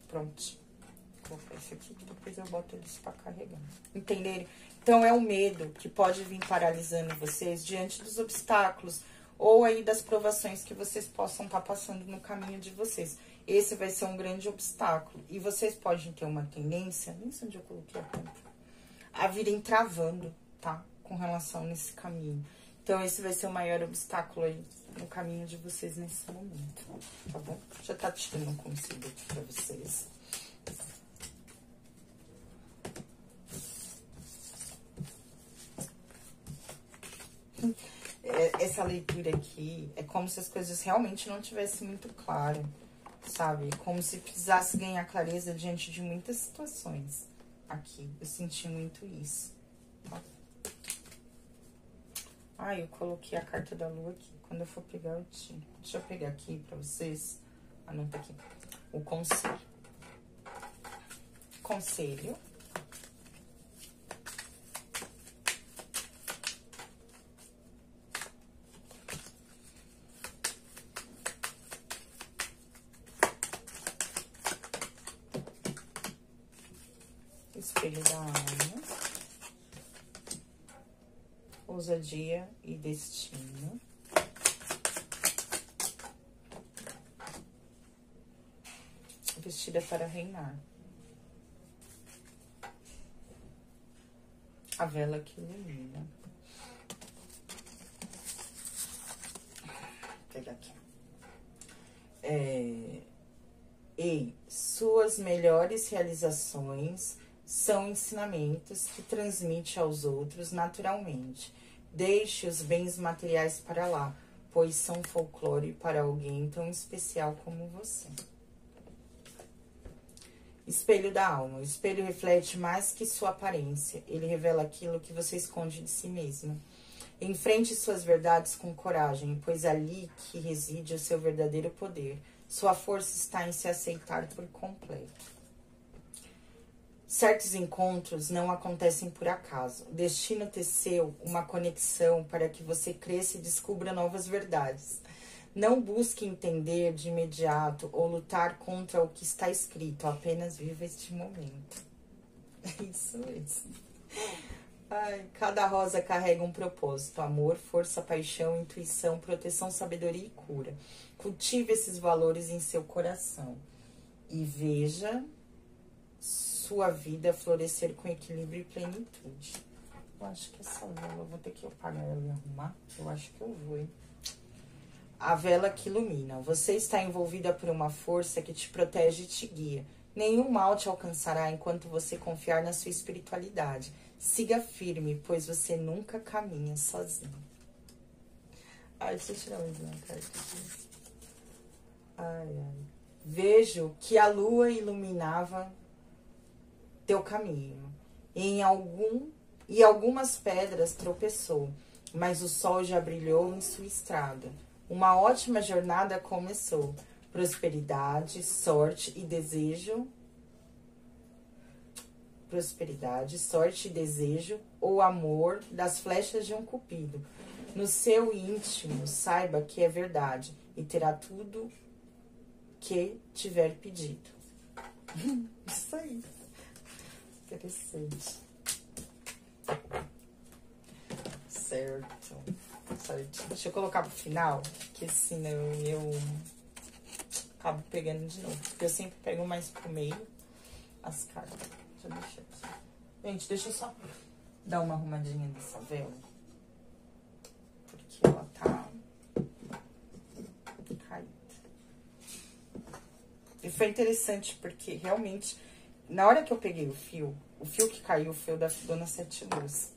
Pronto. Vou colocar esse aqui que depois eu boto eles pra carregar. Entenderam? Então, é o medo que pode vir paralisando vocês diante dos obstáculos ou aí das provações que vocês possam estar passando no caminho de vocês. Esse vai ser um grande obstáculo. E vocês podem ter uma tendência, nem sei onde eu coloquei a tampa, a virem travando, tá? Com relação nesse caminho. Então, esse vai ser o maior obstáculo aí no caminho de vocês nesse momento, tá bom? Já tá tirando um conselho aqui pra vocês. Essa leitura aqui é como se as coisas realmente não tivessem muito claras, sabe? Como se precisasse ganhar clareza diante de muitas situações. Aqui, eu senti muito isso, tá? Ah, eu coloquei a carta da lua aqui. Quando eu for pegar, eu tiro. Deixa eu pegar aqui pra vocês. Anota aqui. O conselho. Conselho. Espelho da alma, ousadia e destino, vestida para reinar, a vela que ilumina. Vou pegar aqui. E suas melhores realizações são ensinamentos que transmite aos outros naturalmente. Deixe os bens materiais para lá, pois são folclore para alguém tão especial como você. Espelho da alma. O espelho reflete mais que sua aparência. Ele revela aquilo que você esconde de si mesma. Enfrente suas verdades com coragem, pois é ali que reside o seu verdadeiro poder. Sua força está em se aceitar por completo. Certos encontros não acontecem por acaso. O destino teceu uma conexão para que você cresça e descubra novas verdades. Não busque entender de imediato ou lutar contra o que está escrito. Apenas viva este momento. É isso mesmo. Ai, cada rosa carrega um propósito. Amor, força, paixão, intuição, proteção, sabedoria e cura. Cultive esses valores em seu coração. E veja sua vida florescer com equilíbrio e plenitude. Eu acho que essa vela, eu vou ter que apagar ela e arrumar. Eu acho que eu vou, hein? A vela que ilumina. Você está envolvida por uma força que te protege e te guia. Nenhum mal te alcançará enquanto você confiar na sua espiritualidade. Siga firme, pois você nunca caminha sozinho. Ai, deixa eu tirar uma carta aqui. Ai, ai. Vejo que a lua iluminava teu caminho. E algumas pedras tropeçou, mas o sol já brilhou em sua estrada. Uma ótima jornada começou. Prosperidade, sorte e desejo. Prosperidade, sorte e desejo, ou amor das flechas de um cupido. No seu íntimo, saiba que é verdade e terá tudo que tiver pedido. Isso aí. Interessante. Certo. Deixa eu colocar pro final, que senão eu acabo pegando de novo. Porque eu sempre pego mais pro meio as cartas. Deixa eu deixar aqui. Gente, deixa eu só dar uma arrumadinha nessa vela. Porque ela tá caída. E foi interessante porque realmente, na hora que eu peguei o fio que caiu foi o da Dona Sete Luz.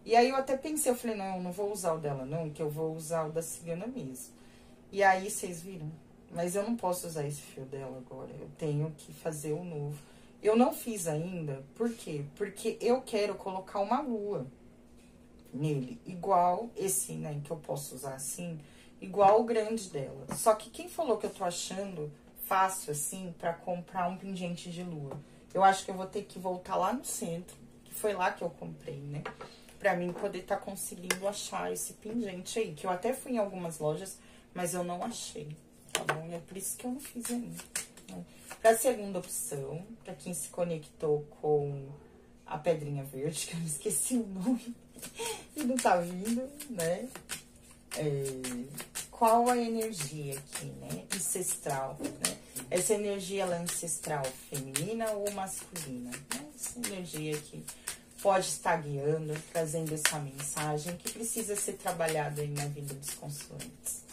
E aí eu até pensei, eu falei, não vou usar o dela não, que eu vou usar o da Cigana mesmo. E aí, vocês viram? Mas eu não posso usar esse fio dela agora, eu tenho que fazer o novo. Eu não fiz ainda, por quê? Porque eu quero colocar uma lua nele, igual esse, né, que eu posso usar assim, igual o grande dela. Só que quem falou que eu tô achando fácil, assim, pra comprar um pingente de lua? Eu acho que eu vou ter que voltar lá no centro, que foi lá que eu comprei, né? Pra mim poder estar conseguindo achar esse pingente aí, que eu até fui em algumas lojas, mas eu não achei, tá bom? E é por isso que eu não fiz ainda, né? Pra segunda opção, pra quem se conectou com a pedrinha verde, que eu me esqueci o nome, e não tá vindo, né? Qual a energia aqui, né? Ancestral, né? Essa energia, ela é ancestral feminina ou masculina, né? Essa energia aqui pode estar guiando, trazendo essa mensagem que precisa ser trabalhada aí na vida dos consoantes.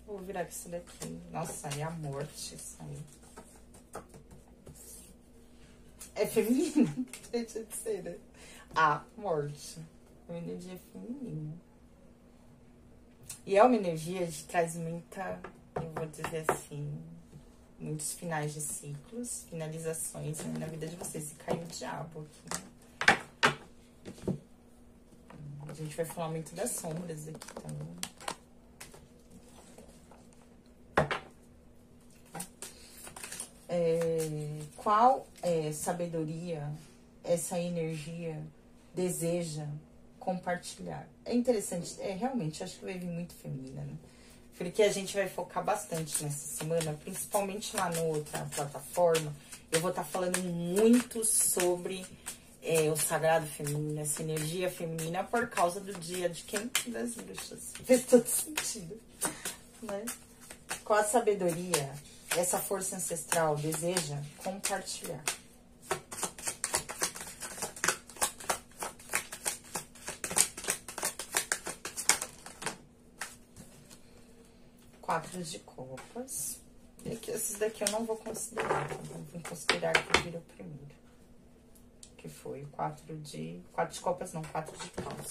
Vou virar isso daqui. Nossa, é a morte isso aí. É feminina? Deixa de ser, né? A morte. É uma energia feminina. E é uma energia que traz muita, eu vou dizer assim, muitos finais de ciclos, finalizações, né, na vida de vocês. E caiu o diabo aqui. A gente vai falar muito das sombras aqui também. Qual sabedoria essa energia deseja compartilhar? É interessante, realmente, acho que vai vir muito feminina, né? Porque a gente vai focar bastante nessa semana, principalmente lá na outra plataforma. Eu vou estar falando muito sobre o sagrado feminino, essa energia feminina, por causa do dia de quem? Das bruxas. Fez todo sentido, né? Qual a sabedoria essa força ancestral deseja compartilhar? Quatro de copas. E aqui, esses daqui eu não vou considerar, tá bom? Vou considerar que vira o primeiro. Que foi quatro de copas, não, quatro de paus.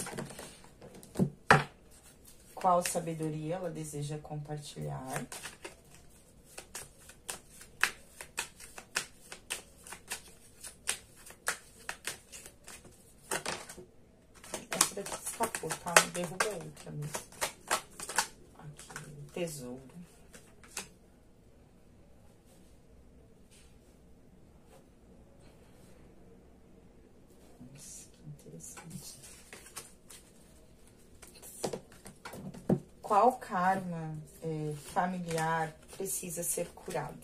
Qual sabedoria ela deseja compartilhar? Essa daqui escapou, tá? Derruba outra mesmo. Aqui, tesouro. Qual karma familiar precisa ser curado?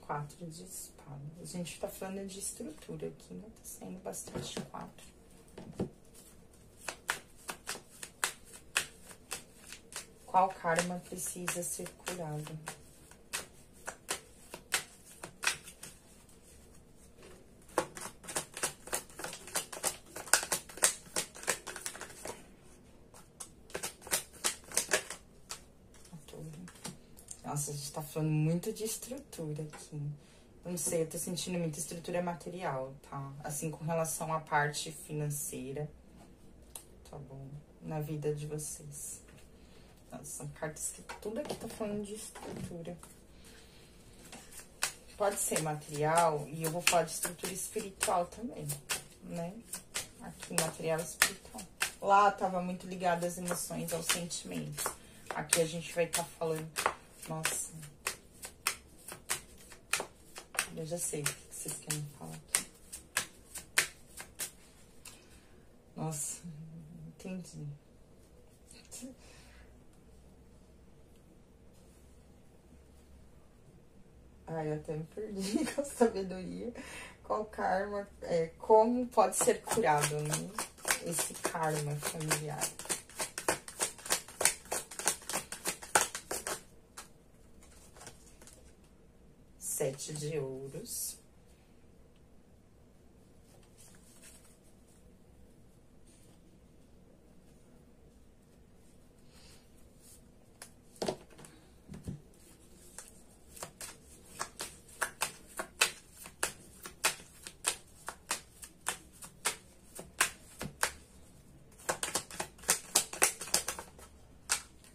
Quatro de espada. A gente tá falando de estrutura aqui, né? Tá saindo bastante quatro. Qual karma precisa ser curado? Nossa, a gente tá falando muito de estrutura aqui. Eu não sei, eu tô sentindo muita estrutura material, tá? Assim, com relação à parte financeira, tá bom? Na vida de vocês. Nossa, são cartas que tudo aqui tá falando de estrutura. Pode ser material, e eu vou falar de estrutura espiritual também, né? Aqui, material espiritual. Lá tava muito ligado às emoções, aos sentimentos. Aqui a gente vai estar falando... Nossa. Eu já sei o que vocês querem falar aqui. Nossa, entendi. Ai, eu até me perdi com a sabedoria. Qual karma, como pode ser curado, né? Esse karma familiar. Sete de ouros.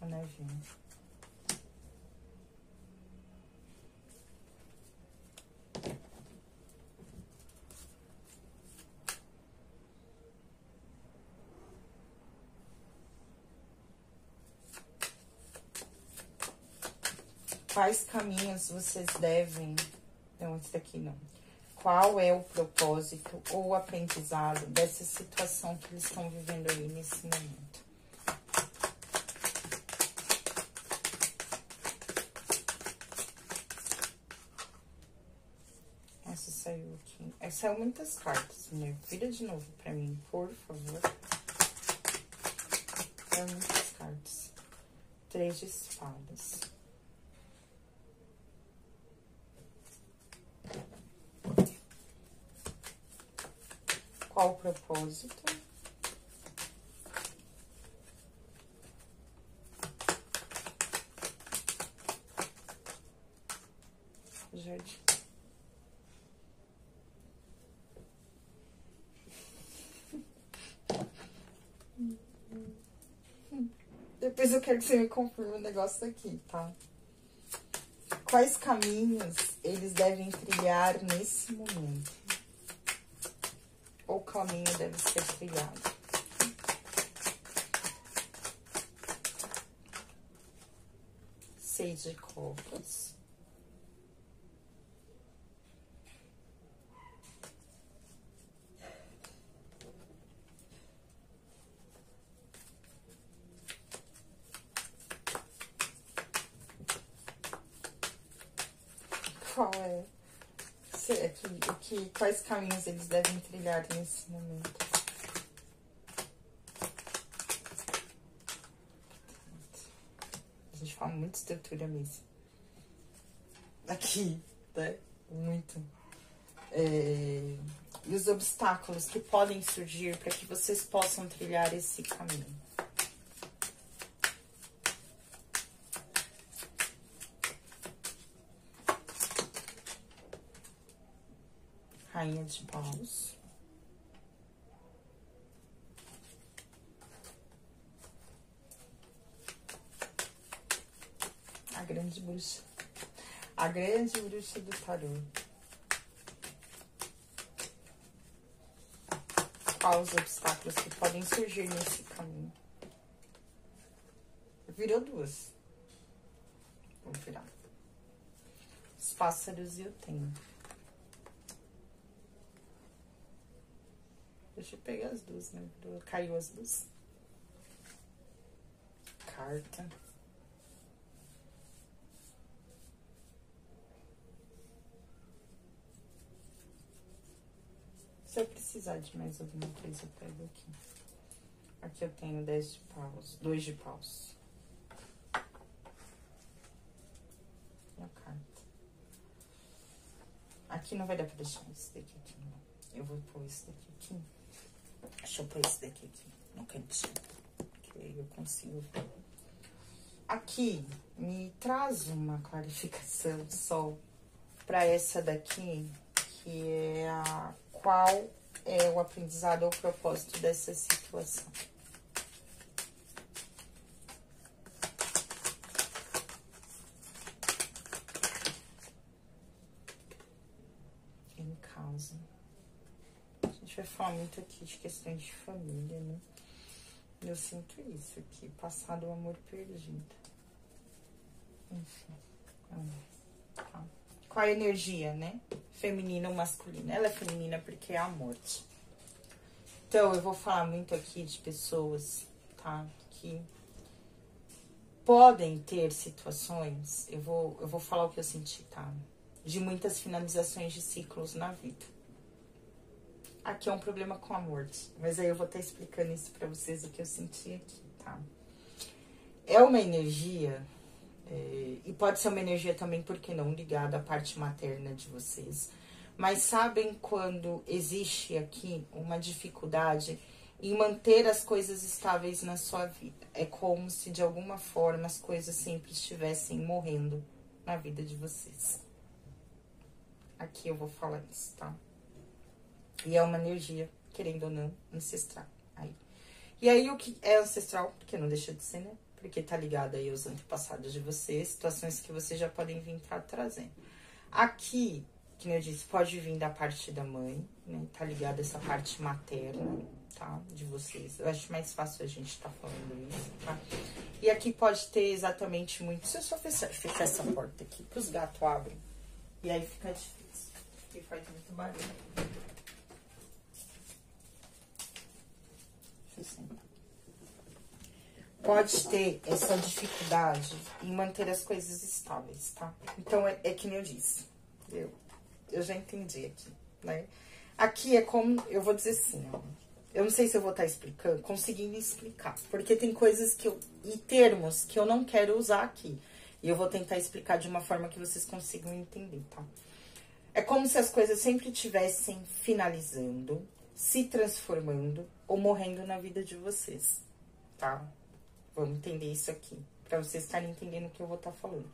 A nevinha. Quais caminhos vocês devem... Não, esse daqui não. Qual é o propósito ou o aprendizado dessa situação que eles estão vivendo aí nesse momento? Essa saiu aqui. Essa saiu muitas cartas, né? Vira de novo pra mim, por favor. Saiu muitas cartas. 3 de espadas. Qual o propósito? Jardim. Depois eu quero que você me confirme o negócio aqui, tá? Quais caminhos eles devem trilhar nesse momento? Ou caminho deve ser trilhado? Seis de copas. Qual é? Quais caminhos eles devem trilhar nesse momento? A gente fala muito de estrutura mesmo. Aqui, né? Muito. E os obstáculos que podem surgir para que vocês possam trilhar esse caminho. Rainha de paus. A grande bruxa. A grande bruxa do tarô. Quais os obstáculos que podem surgir nesse caminho? Virou duas. Vou virar. pássaros e o tempo. Deixa eu pegar as duas, né? Caiu as duas. Carta. Se eu precisar de mais alguma coisa, eu pego aqui. Aqui eu tenho 10 de paus, 2 de paus. E a carta. Aqui não vai dar pra deixar esse daqui aqui, não. Eu vou pôr esse daqui aqui. Deixa eu pôr esse daqui aqui no cantinho. Que aí eu consigo ver. Aqui, me traz uma clarificação só pra essa daqui, que é a qual é o aprendizado ou o propósito dessa situação. Em casa. A gente vai falar muito aqui de questões de família, né? Eu sinto isso aqui, passado o amor perdido. Enfim, tá. Qual a energia, né? Feminina ou masculina? Ela é feminina porque é a morte. Então, eu vou falar muito aqui de pessoas, tá? Que podem ter situações, eu vou falar o que eu senti, tá? De muitas finalizações de ciclos na vida. Aqui é um problema com a morte, mas aí eu vou estar explicando isso pra vocês, o que eu senti aqui, tá? É uma energia, e pode ser uma energia também, por que não, ligada à parte materna de vocês. Mas sabem quando existe aqui uma dificuldade em manter as coisas estáveis na sua vida? É como se, de alguma forma, as coisas sempre estivessem morrendo na vida de vocês. Aqui eu vou falar isso, tá? E é uma energia, querendo ou não, ancestral. Aí. E aí, o que é ancestral? Porque não deixa de ser, né? Porque tá ligado aí aos antepassados de vocês, situações que vocês já podem vir trazendo. Aqui, que eu disse, pode vir da parte da mãe, né? Tá ligado a essa parte materna, tá? De vocês. Eu acho mais fácil a gente tá falando isso, tá? E aqui pode ter exatamente muito... Se eu só fechar essa porta aqui, que os gatos abrem, e aí fica difícil, porque faz muito barulho. Pode ter essa dificuldade em manter as coisas estáveis, tá? Então, é que nem eu disse. Eu já entendi aqui, né? Aqui é como... Eu vou dizer assim, ó. Eu não sei se eu vou estar explicando, conseguindo explicar. Porque tem coisas que e termos que eu não quero usar aqui. E eu vou tentar explicar de uma forma que vocês consigam entender, tá? É como se as coisas sempre estivessem finalizando, se transformando ou morrendo na vida de vocês, tá? Vamos entender isso aqui, para vocês estarem entendendo o que eu vou estar falando.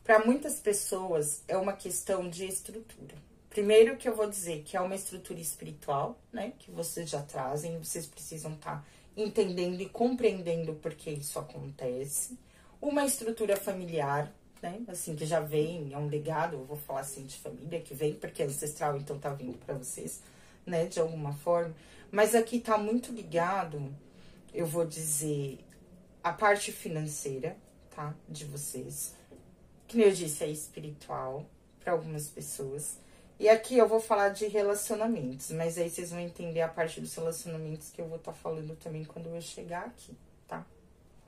Para muitas pessoas, é uma questão de estrutura. Primeiro que eu vou dizer que é uma estrutura espiritual, né? Que vocês já trazem, vocês precisam estar entendendo e compreendendo por que isso acontece. Uma estrutura familiar, né? Assim, que já vem, é um legado, eu vou falar assim, de família, que vem porque é ancestral, então tá vindo para vocês, né? De alguma forma. Mas aqui tá muito ligado, eu vou dizer... a parte financeira, tá? De vocês. Que nem eu disse, é espiritual para algumas pessoas. E aqui eu vou falar de relacionamentos, mas aí vocês vão entender a parte dos relacionamentos que eu vou estar falando também quando eu chegar aqui, tá?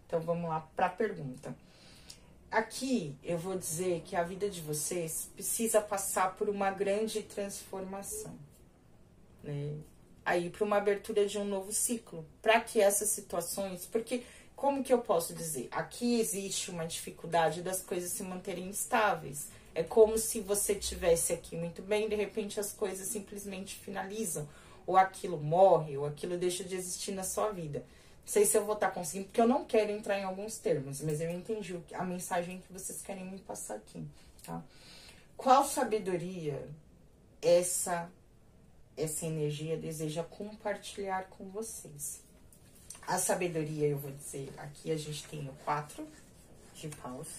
Então vamos lá para a pergunta. Aqui eu vou dizer que a vida de vocês precisa passar por uma grande transformação, né? Aí para uma abertura de um novo ciclo, para que essas situações, porque como que eu posso dizer? Aqui existe uma dificuldade das coisas se manterem estáveis. É como se você tivesse aqui muito bem, de repente as coisas simplesmente finalizam. Ou aquilo morre, ou aquilo deixa de existir na sua vida. Não sei se eu vou estar conseguindo, porque eu não quero entrar em alguns termos, mas eu entendi a mensagem que vocês querem me passar aqui, tá? Qual sabedoria essa energia deseja compartilhar com vocês? A sabedoria, eu vou dizer, aqui a gente tem o 4 de paus,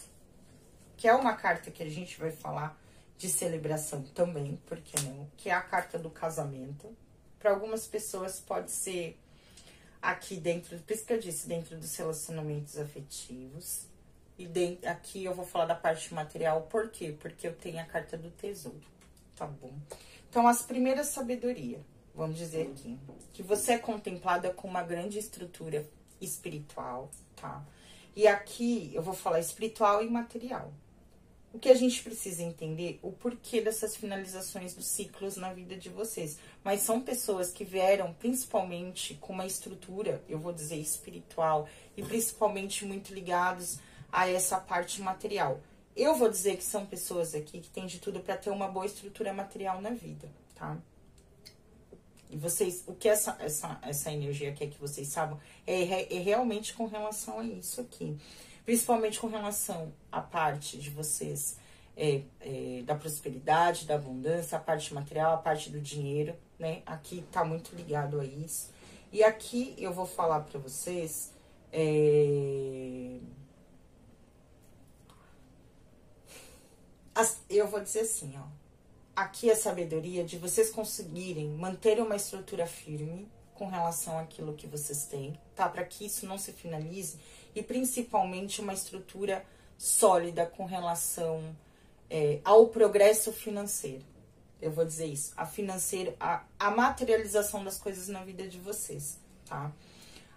que é uma carta que a gente vai falar de celebração também, por que não? Que é a carta do casamento. Para algumas pessoas pode ser aqui dentro, por isso que eu disse, dentro dos relacionamentos afetivos. E aqui eu vou falar da parte material, por quê? Porque eu tenho a carta do tesouro, tá bom? Então, as primeiras sabedoria, vamos dizer aqui, que você é contemplada com uma grande estrutura espiritual, tá? E aqui eu vou falar espiritual e material. O que a gente precisa entender, o porquê dessas finalizações dos ciclos na vida de vocês. Mas são pessoas que vieram principalmente com uma estrutura, eu vou dizer, espiritual, e principalmente muito ligados a essa parte material. Eu vou dizer que são pessoas aqui que têm de tudo para ter uma boa estrutura material na vida, tá? E vocês, o que essa energia quer que vocês saibam é realmente com relação a isso aqui. Principalmente com relação à parte de vocês, da prosperidade, da abundância, a parte material, a parte do dinheiro, né? Aqui tá muito ligado a isso. E aqui eu vou falar pra vocês, eu vou dizer assim, ó. Aqui é a sabedoria de vocês conseguirem manter uma estrutura firme com relação àquilo que vocês têm, tá? Para que isso não se finalize. E principalmente uma estrutura sólida com relação ao progresso financeiro. Eu vou dizer isso. A materialização das coisas na vida de vocês, tá?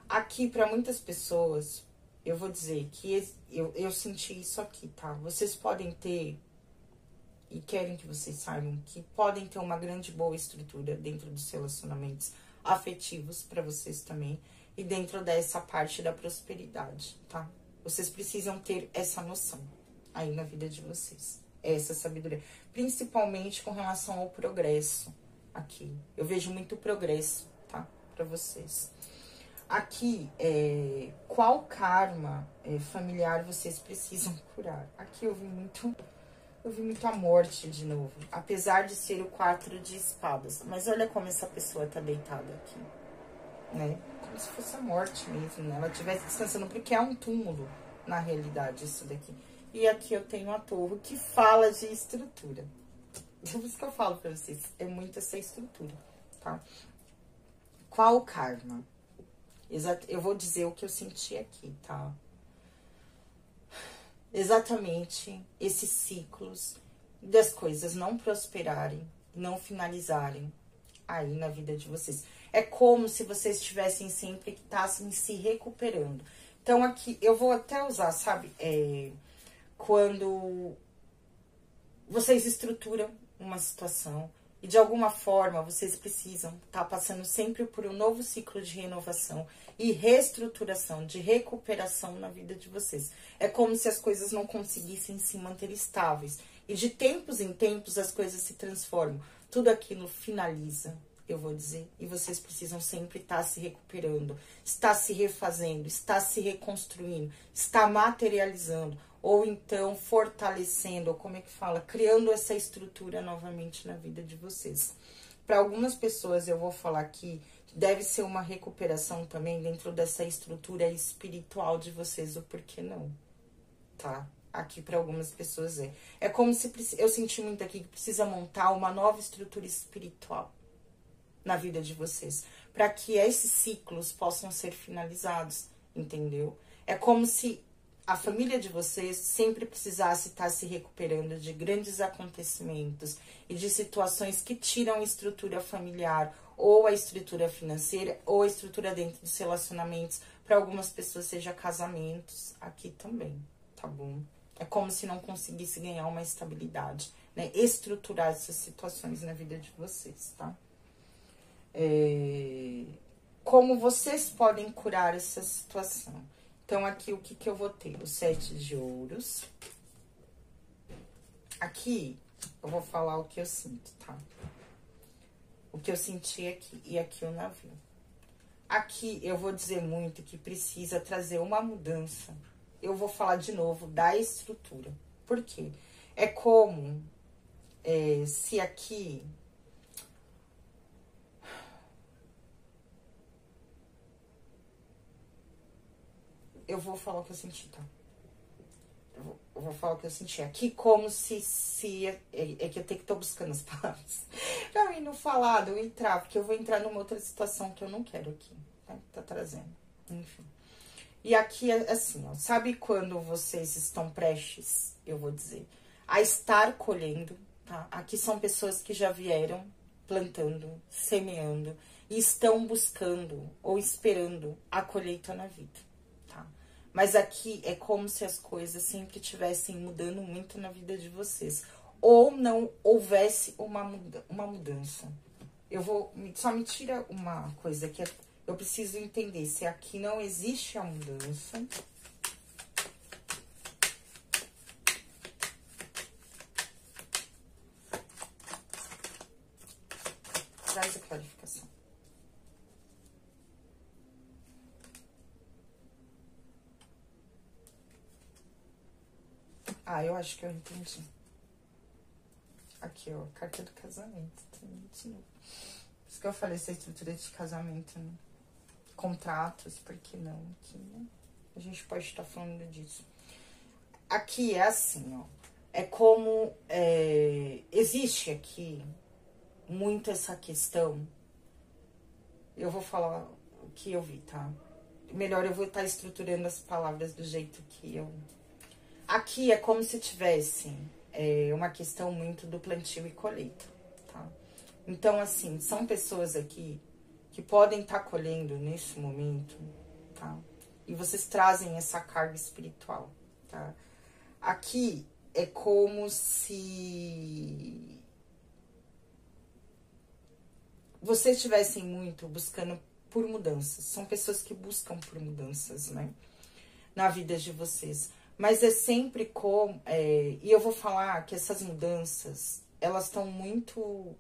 Aqui, para muitas pessoas, eu vou dizer que eu senti isso aqui, tá? Vocês podem ter, e querem que vocês saibam, que podem ter uma grande boa estrutura dentro dos relacionamentos afetivos para vocês também. E dentro dessa parte da prosperidade, tá? Vocês precisam ter essa noção aí na vida de vocês. Essa sabedoria. Principalmente com relação ao progresso aqui. Eu vejo muito progresso, tá? Pra vocês. Aqui, qual karma familiar vocês precisam curar? Aqui eu vi muito a morte de novo. Apesar de ser o 4 de espadas. Mas olha como essa pessoa tá deitada aqui, né? Como se fosse a morte mesmo, né? Ela estivesse descansando, porque é um túmulo, na realidade, isso daqui. E aqui eu tenho a torre que fala de estrutura. Por isso que eu falo pra vocês, é muito essa estrutura, tá? Qual o karma? Eu vou dizer o que eu senti aqui, tá? Exatamente esses ciclos das coisas não prosperarem, não finalizarem aí na vida de vocês. É como se vocês estivessem sempre que estassem se recuperando. Então, aqui, eu vou até usar, sabe? Quando vocês estruturam uma situação e, de alguma forma, vocês precisam estar passando sempre por um novo ciclo de renovação e reestruturação, de recuperação na vida de vocês. É como se as coisas não conseguissem se manter estáveis. E, de tempos em tempos, as coisas se transformam. Tudo aquilo finaliza, eu vou dizer, e vocês precisam sempre estar se recuperando, estar se refazendo, estar se reconstruindo, estar materializando, ou então fortalecendo, ou como é que fala, criando essa estrutura novamente na vida de vocês. Para algumas pessoas eu vou falar que deve ser uma recuperação também dentro dessa estrutura espiritual de vocês, o porquê não, tá? Aqui para algumas pessoas é como se eu senti muito aqui que precisa montar uma nova estrutura espiritual na vida de vocês, para que esses ciclos possam ser finalizados, entendeu? É como se a família de vocês sempre precisasse estar se recuperando de grandes acontecimentos e de situações que tiram a estrutura familiar, ou a estrutura financeira, ou a estrutura dentro dos relacionamentos. Para algumas pessoas seja casamentos, aqui também, tá bom? É como se não conseguisse ganhar uma estabilidade, né? Estruturar essas situações na vida de vocês, tá? Como vocês podem curar essa situação? Então, aqui, o que eu vou ter? O 7 de ouros. Aqui, eu vou falar o que eu sinto, tá? O que eu senti aqui. E aqui o navio. Aqui, eu vou dizer muito que precisa trazer uma mudança. Eu vou falar de novo da estrutura. Por quê? É como se aqui... Eu vou falar o que eu senti, tá? Eu vou falar o que eu senti aqui, como se é que eu tenho que estar buscando as palavras. Pra mim não falar, eu entrar, porque eu vou entrar numa outra situação que eu não quero aqui, tá? Tá trazendo, enfim. E aqui é assim, ó, sabe quando vocês estão prestes, eu vou dizer, a estar colhendo, tá? Aqui são pessoas que já vieram plantando, semeando e estão buscando ou esperando a colheita na vida, tá? Mas aqui é como se as coisas sempre estivessem mudando muito na vida de vocês. Ou não houvesse uma mudança. Só me tira uma coisa que eu preciso entender. Se aqui não existe a mudança. Traz a clarificação. Ah, eu acho que eu entendi. Aqui, ó, carta do casamento. De novo. Por isso que eu falei essa estrutura de casamento, né? Contratos, por que não? Aqui, né? A gente pode estar falando disso. Aqui é assim, ó. É como... existe aqui muito essa questão. Eu vou falar o que eu vi, tá? Melhor eu vou estar estruturando as palavras do jeito que eu... Aqui é como se tivesse uma questão muito do plantio e colheita, tá? Então, assim, são pessoas aqui que podem estar colhendo nesse momento, tá? E vocês trazem essa carga espiritual, tá? Aqui é como se vocês estivessem muito buscando por mudanças. São pessoas que buscam por mudanças, né? Na vida de vocês. Mas é sempre como... e eu vou falar que essas mudanças, elas estão muito...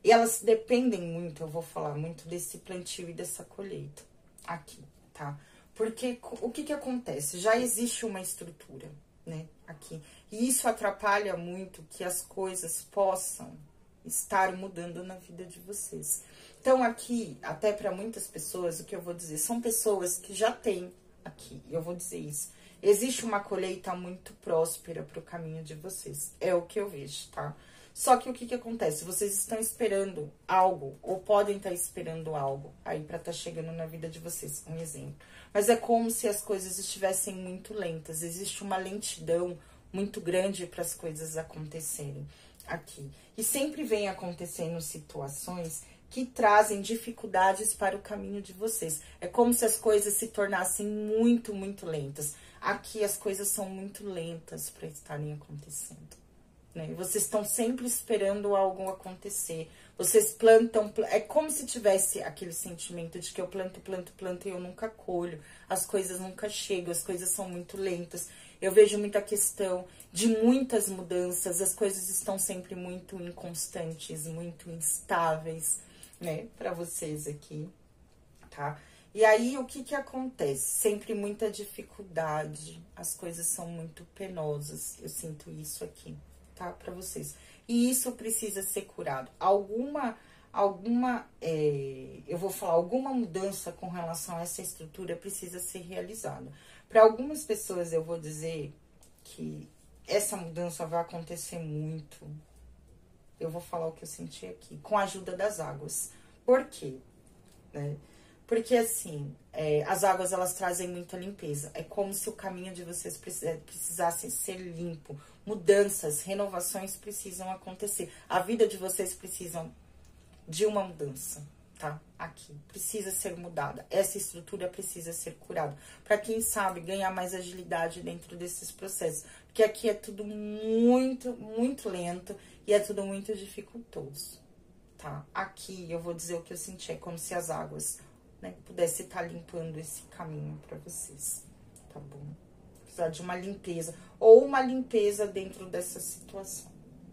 E elas dependem muito, eu vou falar, muito desse plantio e dessa colheita aqui, tá? Porque o que acontece? Já existe uma estrutura, né? Aqui. E isso atrapalha muito que as coisas possam estar mudando na vida de vocês. Então, aqui, até para muitas pessoas, o que eu vou dizer, são pessoas que já têm aqui, eu vou dizer isso. Existe uma colheita muito próspera para o caminho de vocês. É o que eu vejo, tá? Só que o que acontece? Vocês estão esperando algo, ou podem estar esperando algo aí para estar chegando na vida de vocês, um exemplo. Mas é como se as coisas estivessem muito lentas. Existe uma lentidão muito grande para as coisas acontecerem aqui. E sempre vem acontecendo situações que trazem dificuldades para o caminho de vocês. É como se as coisas se tornassem muito, muito lentas. Aqui as coisas são muito lentas para estarem acontecendo, né? Vocês estão sempre esperando algo acontecer. Vocês plantam... É como se tivesse aquele sentimento de que eu planto, planto, planto e eu nunca colho. As coisas nunca chegam, as coisas são muito lentas. Eu vejo muita questão de muitas mudanças. As coisas estão sempre muito inconstantes, muito instáveis, né? Para vocês aqui, tá? E aí, o que acontece? Sempre muita dificuldade, as coisas são muito penosas, eu sinto isso aqui, tá? Pra vocês. E isso precisa ser curado. Eu vou falar, alguma mudança com relação a essa estrutura precisa ser realizada. Para algumas pessoas, eu vou dizer que essa mudança vai acontecer muito. Eu vou falar o que eu senti aqui, com a ajuda das águas. Por quê? Né? Porque, assim, as águas, elas trazem muita limpeza. É como se o caminho de vocês precisasse ser limpo. Mudanças, renovações precisam acontecer. A vida de vocês precisa de uma mudança, tá? Aqui. Precisa ser mudada. Essa estrutura precisa ser curada. Para quem sabe, ganhar mais agilidade dentro desses processos. Porque aqui é tudo muito, muito lento e é tudo muito dificultoso, tá? Aqui, eu vou dizer o que eu senti. É como se as águas... né, pudesse estar limpando esse caminho para vocês, tá bom? Precisar de uma limpeza, ou uma limpeza dentro dessa situação,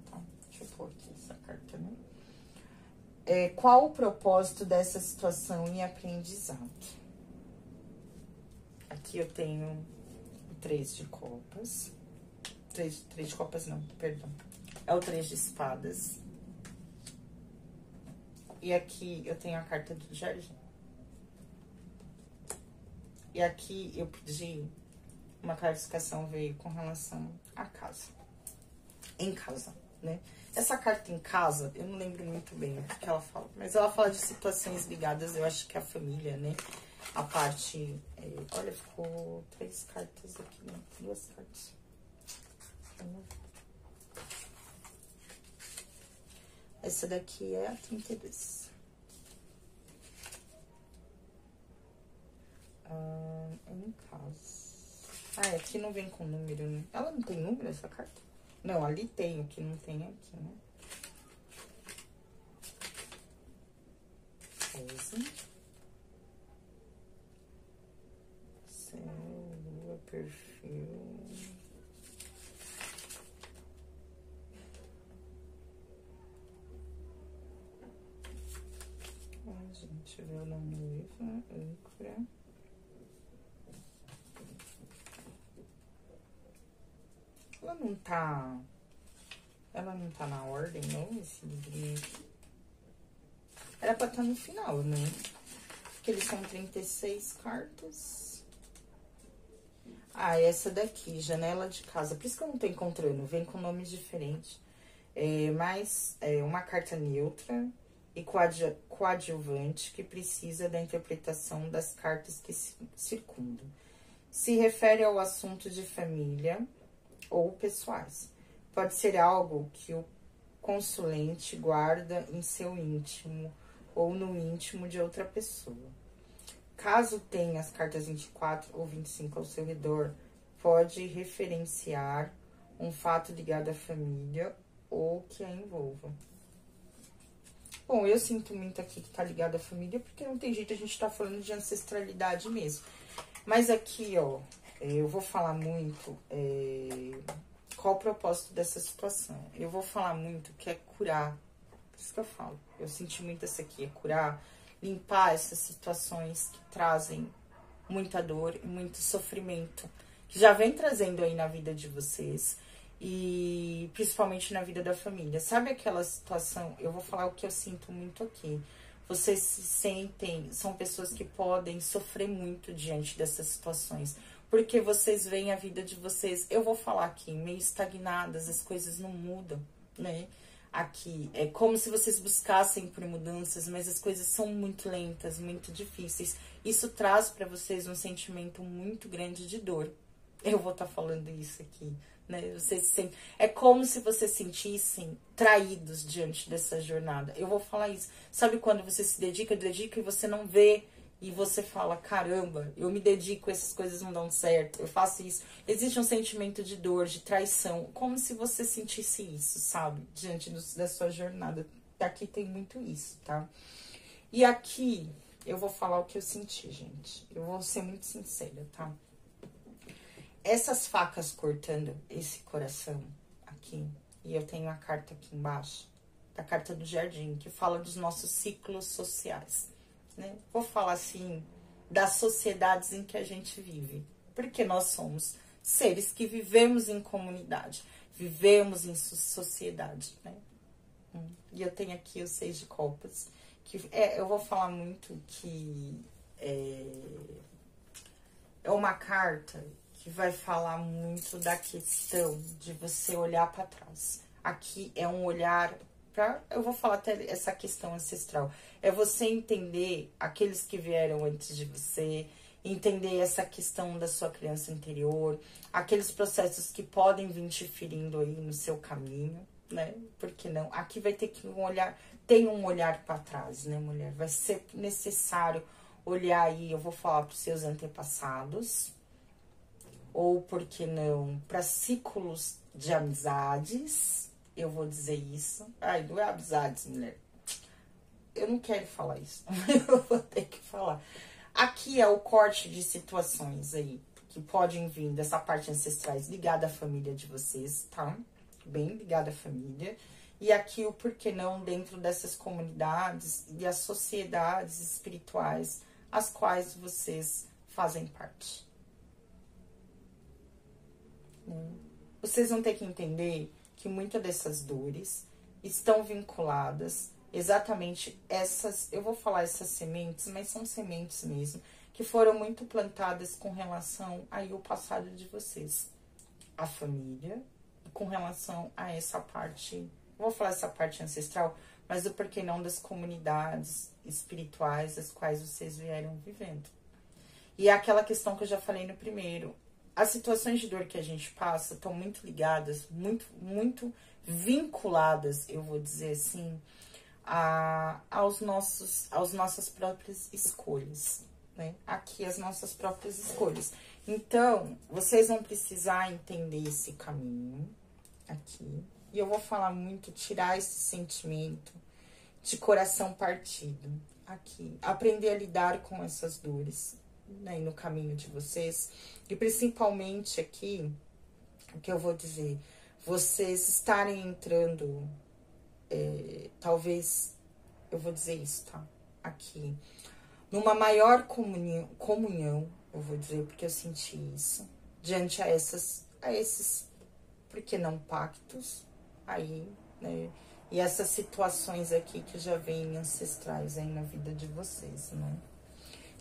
tá? Deixa eu pôr aqui essa carta, né? Qual o propósito dessa situação em aprendizado? Aqui eu tenho o 3 de copas, 3 de copas não, perdão, é o 3 de espadas, e aqui eu tenho a carta do jardim. E aqui eu pedi uma clarificação, veio com relação à casa. Em casa, né? Essa carta em casa, eu não lembro muito bem o que ela fala, mas ela fala de situações ligadas, eu acho que a família, né? A parte... olha, ficou 3 cartas aqui, né? 2 cartas. Essa daqui é a 32. Em casa. Aqui não vem com número, né? Ela não tem número, essa carta? Não, ali tem, o que não tem aqui, né? Céu, lua, perfil. Gente, viu na noiva, âncora. Ela não tá na ordem, não, esse livrinho aqui. Era pra estar no final, né? Porque eles são 36 cartas. Essa daqui, janela de casa. Por isso que eu não tô encontrando, vem com nomes diferentes. Mas uma carta neutra e coadjuvante que precisa da interpretação das cartas que circundam. Se refere ao assunto de família ou pessoais. Pode ser algo que o consulente guarda em seu íntimo ou no íntimo de outra pessoa. Caso tenha as cartas 24 ou 25 ao seu redor, pode referenciar um fato ligado à família ou que a envolva. Bom, eu sinto muito aqui que tá ligado à família, porque não tem jeito, a gente tá falando de ancestralidade mesmo. Mas aqui, ó, eu vou falar muito qual o propósito dessa situação. Eu vou falar muito que é curar, por isso que eu falo. Eu senti muito essa aqui, é curar, limpar essas situações que trazem muita dor e muito sofrimento, que já vem trazendo aí na vida de vocês. E principalmente na vida da família. Sabe aquela situação? Eu vou falar o que eu sinto muito aqui. Vocês se sentem, são pessoas que podem sofrer muito diante dessas situações. Porque vocês veem a vida de vocês, eu vou falar aqui, meio estagnadas, as coisas não mudam, né? Aqui, é como se vocês buscassem por mudanças, mas as coisas são muito lentas, muito difíceis. Isso traz para vocês um sentimento muito grande de dor. Eu vou estar falando isso aqui, né? Vocês sentem, é como se vocês sentissem traídos diante dessa jornada. Eu vou falar isso. Sabe quando você se dedica e você não vê e você fala, caramba, eu me dedico, essas coisas não dão certo, eu faço isso. Existe um sentimento de dor, de traição, como se você sentisse isso, sabe? Diante da sua jornada. Aqui tem muito isso, tá? E aqui eu vou falar o que eu senti, gente. Eu vou ser muito sincera, tá? Essas facas cortando esse coração aqui, e eu tenho a carta aqui embaixo, a carta do jardim, que fala dos nossos ciclos sociais, né? Vou falar assim, das sociedades em que a gente vive, porque nós somos seres que vivemos em comunidade, vivemos em sociedade, né? E eu tenho aqui o 6 de copas, que eu vou falar muito que é uma carta que vai falar muito da questão de você olhar para trás. Aqui é um olhar para, eu vou falar até essa questão ancestral. É você entender aqueles que vieram antes de você, entender essa questão da sua criança interior, aqueles processos que podem vir te ferindo aí no seu caminho, né? Por que não? Aqui vai ter que tem um olhar para trás, né, mulher? Vai ser necessário olhar aí, eu vou falar para os seus antepassados, ou, por que não, para ciclos de amizades, eu vou dizer isso. Ai, não é amizades, mulher. Eu não quero falar isso, eu vou ter que falar. Aqui é o corte de situações aí, que podem vir dessa parte ancestrais ligada à família de vocês, tá? Bem ligada à família. E aqui o porquê não dentro dessas comunidades e as sociedades espirituais as quais vocês fazem parte. Vocês vão ter que entender que muitas dessas dores estão vinculadas exatamente essas, eu vou falar essas sementes, mas são sementes mesmo, que foram muito plantadas com relação aí ao passado de vocês. A família, com relação a essa parte, vou falar essa parte ancestral, mas o porquê não das comunidades espirituais as quais vocês vieram vivendo. E é aquela questão que eu já falei no primeiro, as situações de dor que a gente passa estão muito ligadas, muito vinculadas, eu vou dizer assim, às nossas próprias escolhas, né? Aqui as nossas próprias escolhas. Então, vocês vão precisar entender esse caminho aqui. E eu vou falar muito, tirar esse sentimento de coração partido aqui. Aprender a lidar com essas dores, né, no caminho de vocês. E principalmente aqui, o que eu vou dizer, vocês estarem entrando, talvez, eu vou dizer isso, tá? Aqui, numa maior comunhão, eu vou dizer, porque eu senti isso, diante a esses, por que não, pactos, aí, né? E essas situações aqui que já vêm ancestrais aí na vida de vocês, né?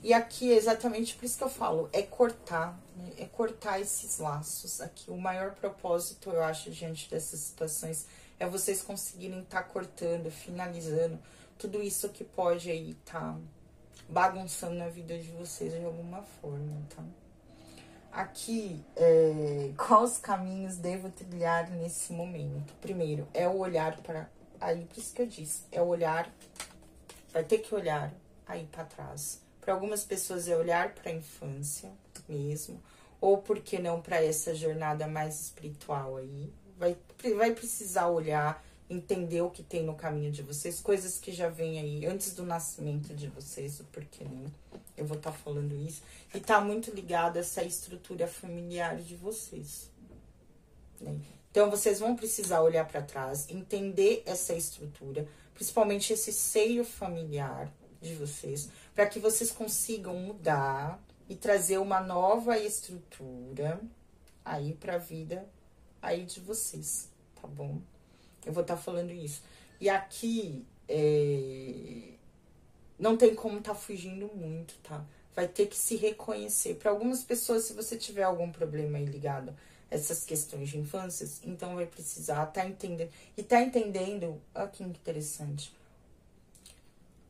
E aqui, exatamente por isso que eu falo, é cortar, né? É cortar esses laços aqui. O maior propósito, eu acho, diante dessas situações, é vocês conseguirem estar cortando, finalizando tudo isso que pode aí tá bagunçando na vida de vocês de alguma forma, tá? Aqui, quais caminhos devo trilhar nesse momento? Primeiro, é o olhar para... Aí, por isso que eu disse, é o olhar... Vai ter que olhar aí para trás. Para algumas pessoas é olhar para a infância mesmo, ou por que não para essa jornada mais espiritual aí. Vai precisar olhar, entender o que tem no caminho de vocês, coisas que já vêm aí antes do nascimento de vocês, o porquê não. Eu vou estar falando isso. E tá muito ligado a essa estrutura familiar de vocês, né? Então, vocês vão precisar olhar para trás, entender essa estrutura, principalmente esse seio familiar de vocês, para que vocês consigam mudar e trazer uma nova estrutura aí para a vida aí de vocês, tá bom? Eu vou estar falando isso. E aqui, não tem como tá fugindo muito, tá? Vai ter que se reconhecer. Para algumas pessoas, se você tiver algum problema aí ligado a essas questões de infância, então vai precisar tá entendendo. E tá entendendo, olha que interessante,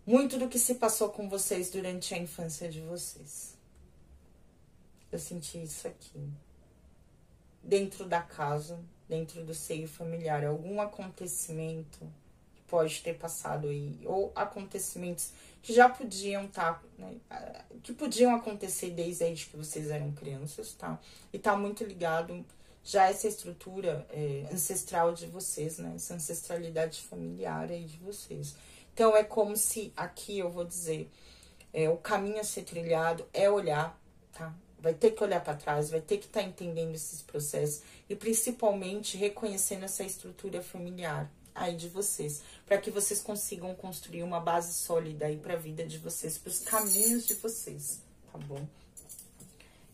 muito do que se passou com vocês durante a infância de vocês. Eu senti isso aqui. Dentro da casa, dentro do seio familiar, algum acontecimento que pode ter passado aí, ou acontecimentos que já podiam estar, né, que podiam acontecer desde que vocês eram crianças, tá? E tá muito ligado já essa estrutura ancestral de vocês, né? Essa ancestralidade familiar aí de vocês. Então, é como se, aqui eu vou dizer, o caminho a ser trilhado é olhar, tá? Vai ter que olhar para trás, vai ter que estar entendendo esses processos e principalmente reconhecendo essa estrutura familiar aí de vocês, para que vocês consigam construir uma base sólida aí para a vida de vocês, para os caminhos de vocês, tá bom?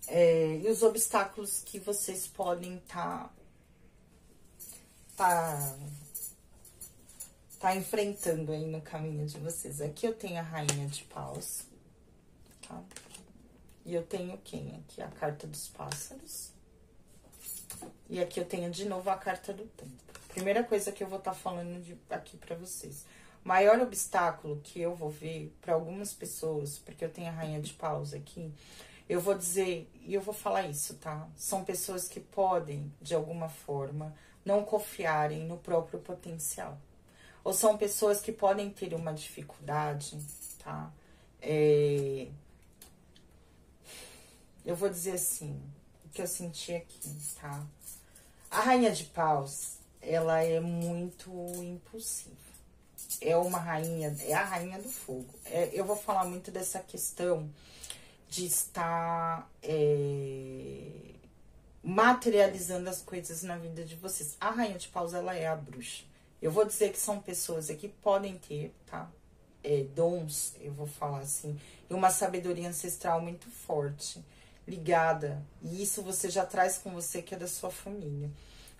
E os obstáculos que vocês podem tá enfrentando aí no caminho de vocês. Aqui eu tenho a Rainha de Paus, tá? E eu tenho quem? Aqui a Carta dos Pássaros. E aqui eu tenho de novo a Carta do Tempo. Primeira coisa que eu vou estar falando aqui pra vocês. O maior obstáculo que eu vou ver para algumas pessoas, porque eu tenho a Rainha de Paus aqui, eu vou dizer, e eu vou falar isso, tá? São pessoas que podem, de alguma forma, não confiarem no próprio potencial. Ou são pessoas que podem ter uma dificuldade, tá? Eu vou dizer assim, o que eu senti aqui, tá? A Rainha de Paus, ela é muito impulsiva. É uma rainha, é a rainha do fogo. Eu vou falar muito dessa questão de estar materializando as coisas na vida de vocês. A Rainha de Paus, ela é a bruxa. Eu vou dizer que são pessoas aqui que podem ter, tá? Dons, eu vou falar assim, e uma sabedoria ancestral muito forte, ligada. E isso você já traz com você, que é da sua família.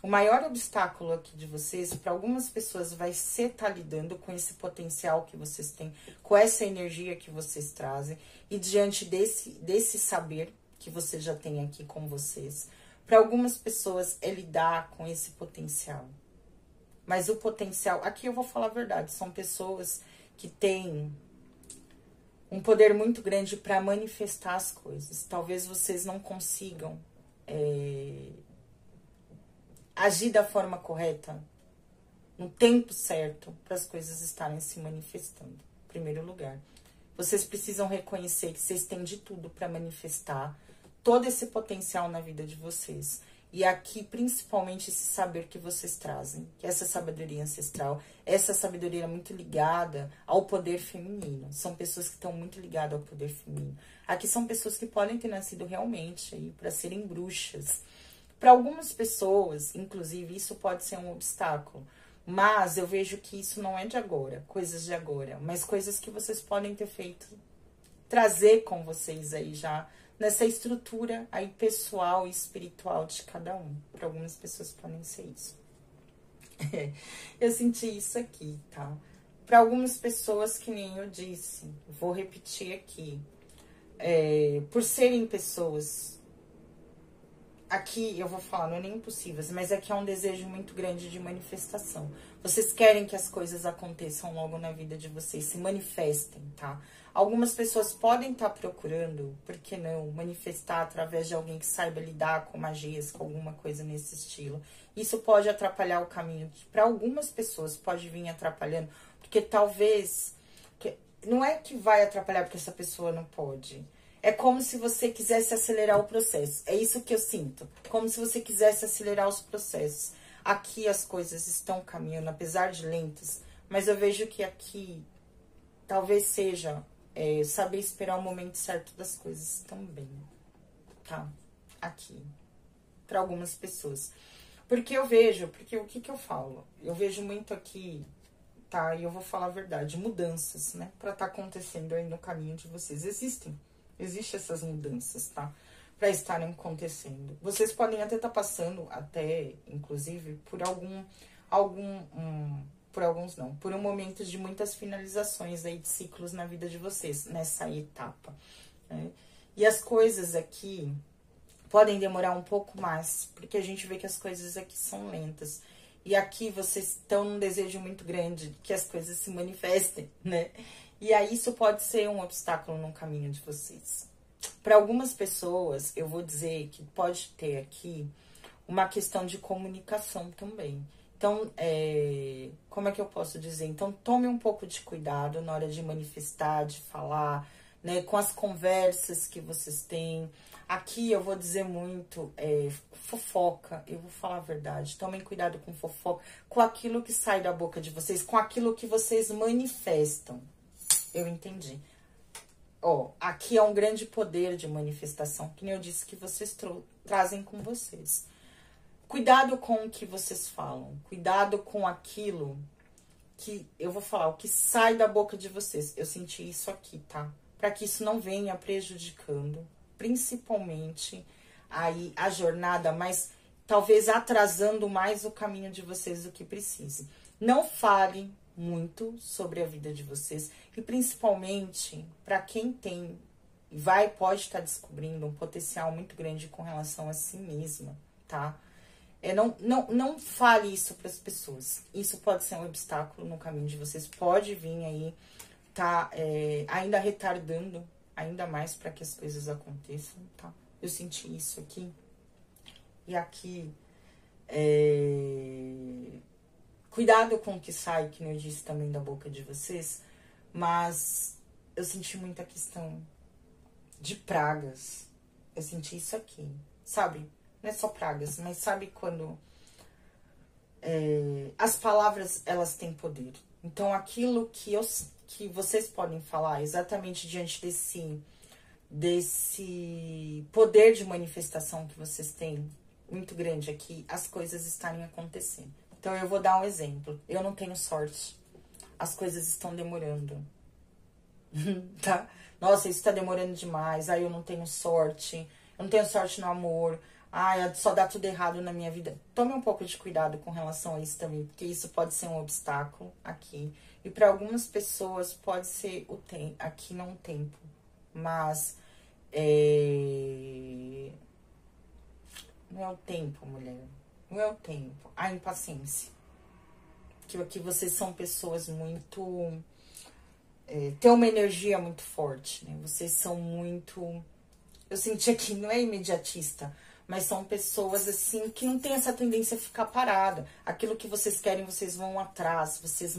O maior obstáculo aqui de vocês, para algumas pessoas, vai ser estar lidando com esse potencial que vocês têm, com essa energia que vocês trazem, e diante desse saber que você já tem aqui com vocês, Para algumas pessoas é lidar com esse potencial. Mas o potencial, aqui eu vou falar a verdade, são pessoas que têm um poder muito grande para manifestar as coisas. Talvez vocês não consigam agir da forma correta, no tempo certo, para as coisas estarem se manifestando. Em primeiro lugar, vocês precisam reconhecer que vocês têm de tudo para manifestar todo esse potencial na vida de vocês. E aqui, principalmente, esse saber que vocês trazem, que essa sabedoria ancestral, essa sabedoria muito ligada ao poder feminino. São pessoas que estão muito ligadas ao poder feminino. Aqui são pessoas que podem ter nascido realmente aí para serem bruxas. Para algumas pessoas, inclusive, isso pode ser um obstáculo. Mas eu vejo que isso não é de agora, coisas de agora, mas coisas que vocês podem ter feito, trazer com vocês aí já, nessa estrutura aí pessoal e espiritual de cada um. Para algumas pessoas podem ser isso. Eu senti isso aqui, tá? Para algumas pessoas, que nem eu disse, vou repetir aqui, por serem pessoas, aqui eu vou falar, não é nem impossíveis, mas aqui é um desejo muito grande de manifestação. Vocês querem que as coisas aconteçam logo na vida de vocês, se manifestem, tá? Algumas pessoas podem estar procurando, por que não, manifestar através de alguém que saiba lidar com magias, com alguma coisa nesse estilo. Isso pode atrapalhar o caminho. Para algumas pessoas pode vir atrapalhando, porque talvez... Não é que vai atrapalhar porque essa pessoa não pode. É como se você quisesse acelerar o processo. É isso que eu sinto. Como se você quisesse acelerar os processos. Aqui as coisas estão caminhando, apesar de lentas. Mas eu vejo que aqui talvez seja... saber esperar o momento certo das coisas também, tá? Aqui, para algumas pessoas. Porque eu vejo, porque o que que eu falo? Eu vejo muito aqui, tá? E eu vou falar a verdade, mudanças, né? Pra tá acontecendo aí no caminho de vocês. Existem essas mudanças, tá? Pra estarem acontecendo. Vocês podem até estar passando, até, inclusive, por por alguns não, por um momento de muitas finalizações aí de ciclos na vida de vocês, nessa etapa, né? E as coisas aqui podem demorar um pouco mais, porque a gente vê que as coisas aqui são lentas. E aqui vocês estão num desejo muito grande que as coisas se manifestem, né? E aí isso pode ser um obstáculo no caminho de vocês. Para algumas pessoas, eu vou dizer que pode ter aqui uma questão de comunicação também. Então, como é que eu posso dizer? Então, tome um pouco de cuidado na hora de manifestar, de falar, né? Com as conversas que vocês têm. Aqui eu vou dizer muito fofoca, eu vou falar a verdade. Tomem cuidado com fofoca, com aquilo que sai da boca de vocês, com aquilo que vocês manifestam. Eu entendi. Aqui é um grande poder de manifestação, que nem eu disse que vocês trazem com vocês. Cuidado com o que vocês falam. Cuidado com aquilo que, eu vou falar, o que sai da boca de vocês. Eu senti isso aqui, tá? Para que isso não venha prejudicando, principalmente aí a jornada, mas talvez atrasando mais o caminho de vocês do que precise. Não fale muito sobre a vida de vocês. E principalmente para quem tem, pode estar descobrindo um potencial muito grande com relação a si mesma, tá? Não fale isso para as pessoas. Isso pode ser um obstáculo no caminho de vocês. Pode vir aí, tá? Ainda retardando ainda mais para que as coisas aconteçam, tá? Eu senti isso aqui. E aqui, cuidado com o que sai, que eu disse também da boca de vocês. Mas eu senti muita questão de pragas. Eu senti isso aqui, sabe? Não é só pragas, mas sabe quando as palavras, elas têm poder. Então, aquilo que vocês podem falar exatamente diante desse poder de manifestação que vocês têm, muito grande aqui, as coisas estarem acontecendo. Então, eu vou dar um exemplo. Eu não tenho sorte. As coisas estão demorando. Tá? Nossa, isso tá demorando demais. Aí eu não tenho sorte. Eu não tenho sorte no amor. Só dá tudo errado na minha vida. Tome um pouco de cuidado com relação a isso também, porque isso pode ser um obstáculo aqui. E para algumas pessoas pode ser aqui não o tempo, mas Não é o tempo, mulher. Não é o tempo. A impaciência. Que aqui vocês são pessoas muito... tem uma energia muito forte, né? Vocês são muito... Eu senti aqui, não é imediatista, mas são pessoas, assim, que não tem essa tendência a ficar parada. Aquilo que vocês querem, vocês vão atrás. Vocês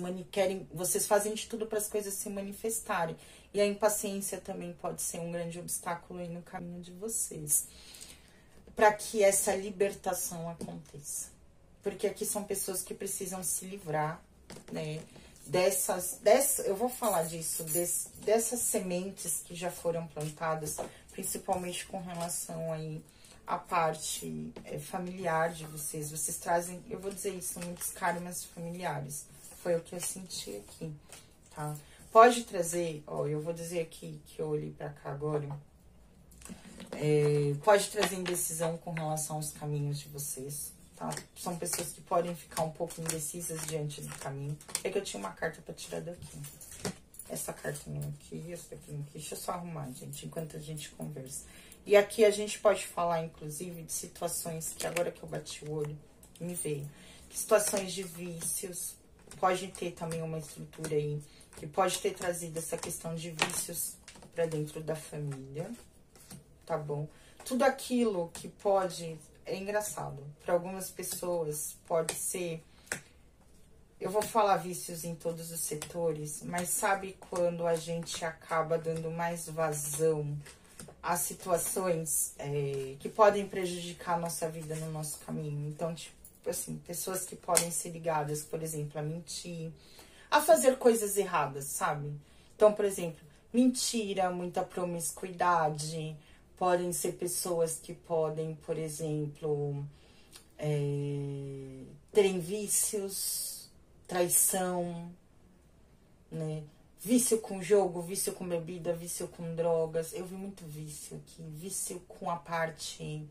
fazem de tudo para as coisas se manifestarem. E a impaciência também pode ser um grande obstáculo aí no caminho de vocês. Para que essa libertação aconteça. Porque aqui são pessoas que precisam se livrar, né? Eu vou falar disso, dessas sementes que já foram plantadas, principalmente com relação aí à parte familiar de vocês. Vocês trazem, eu vou dizer isso, muitos karmas familiares. Foi o que eu senti aqui, tá? Pode trazer, ó, eu vou dizer aqui que eu olhei pra cá agora. Pode trazer indecisão com relação aos caminhos de vocês. Tá? São pessoas que podem ficar um pouco indecisas diante do caminho. É que eu tinha uma carta pra tirar daqui. Essa cartinha aqui, essa daqui aqui. Deixa eu só arrumar, gente, enquanto a gente conversa. E aqui a gente pode falar, inclusive, de situações que agora que eu bati o olho, me veio. Situações de vícios. Pode ter também uma estrutura aí que pode ter trazido essa questão de vícios pra dentro da família. Tá bom? Tudo aquilo que pode... É engraçado. Para algumas pessoas pode ser... Eu vou falar vícios em todos os setores, mas sabe quando a gente acaba dando mais vazão a situações que podem prejudicar a nossa vida no nosso caminho? Então, tipo assim, pessoas que podem ser ligadas, por exemplo, a mentir, a fazer coisas erradas, sabe? Então, por exemplo, mentira, muita promiscuidade... Podem ser pessoas que podem, por exemplo, terem vícios, traição, né? Vício com jogo, vício com bebida, vício com drogas. Eu vi muito vício aqui, vício com a parte,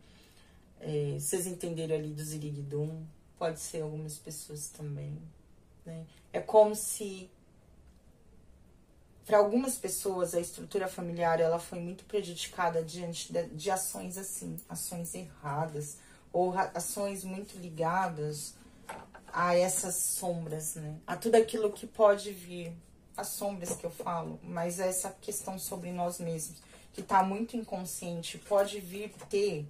vocês entenderam ali do ziriguidum, pode ser algumas pessoas também, né? É como se... Para algumas pessoas, a estrutura familiar ela foi muito prejudicada diante de ações assim, ações erradas, ou ações muito ligadas a essas sombras, né? A tudo aquilo que pode vir, as sombras que eu falo, mas essa questão sobre nós mesmos, que tá muito inconsciente, pode vir ter,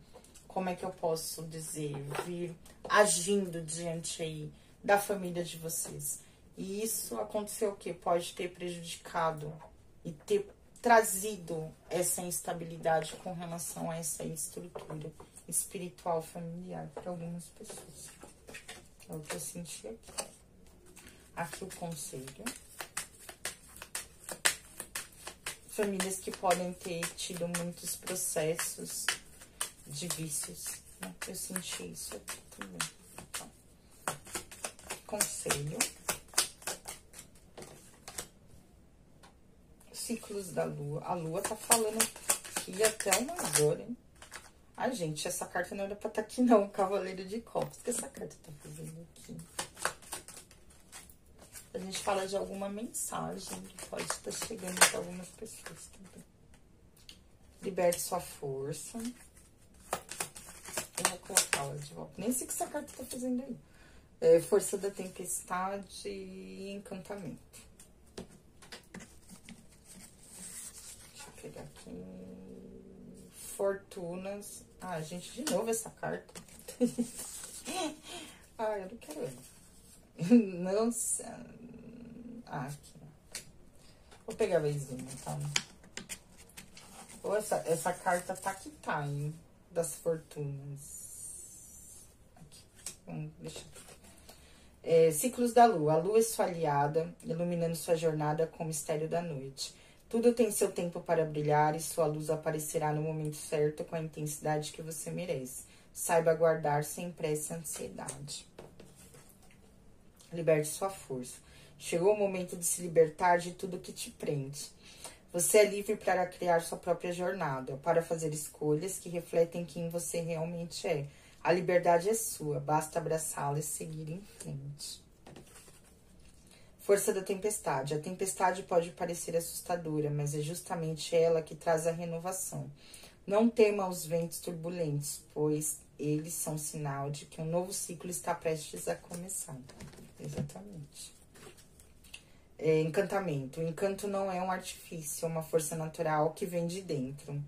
como é que eu posso dizer, vir agindo diante aí da família de vocês. E isso aconteceu o quê? Pode ter prejudicado e ter trazido essa instabilidade com relação a essa estrutura espiritual familiar para algumas pessoas. É o que eu senti aqui. Aqui o conselho. Famílias que podem ter tido muitos processos de vícios, né? Eu senti isso aqui também. Então, conselho. Ciclos da lua. A lua tá falando aqui até umas horas, hein? Ah, gente, essa carta não era pra estar aqui, não. Cavaleiro de Copas. O que essa carta tá fazendo aqui? A gente fala de alguma mensagem que pode estar chegando para algumas pessoas também. Liberte sua força. Eu vou colocá-la de volta. Nem sei o que essa carta tá fazendo aí. Força da tempestade e encantamento. Pegar aqui. Fortunas. Ah, gente, de novo essa carta. Ah, eu não quero. Não sei. Ah, aqui. Vou pegar a vezinha, tá? Ou essa carta tá que tá, hein? Das fortunas. Aqui. Vamos deixar. Ciclos da lua. A lua é sua aliada, iluminando sua jornada com o mistério da noite. Tudo tem seu tempo para brilhar e sua luz aparecerá no momento certo com a intensidade que você merece. Saiba aguardar sem pressa e ansiedade. Liberte sua força. Chegou o momento de se libertar de tudo que te prende. Você é livre para criar sua própria jornada, para fazer escolhas que refletem quem você realmente é. A liberdade é sua, basta abraçá-la e seguir em frente. Força da tempestade. A tempestade pode parecer assustadora, mas é justamente ela que traz a renovação. Não tema os ventos turbulentos, pois eles são sinal de que um novo ciclo está prestes a começar. Exatamente. Encantamento. O encanto não é um artifício, é uma força natural que vem de dentro.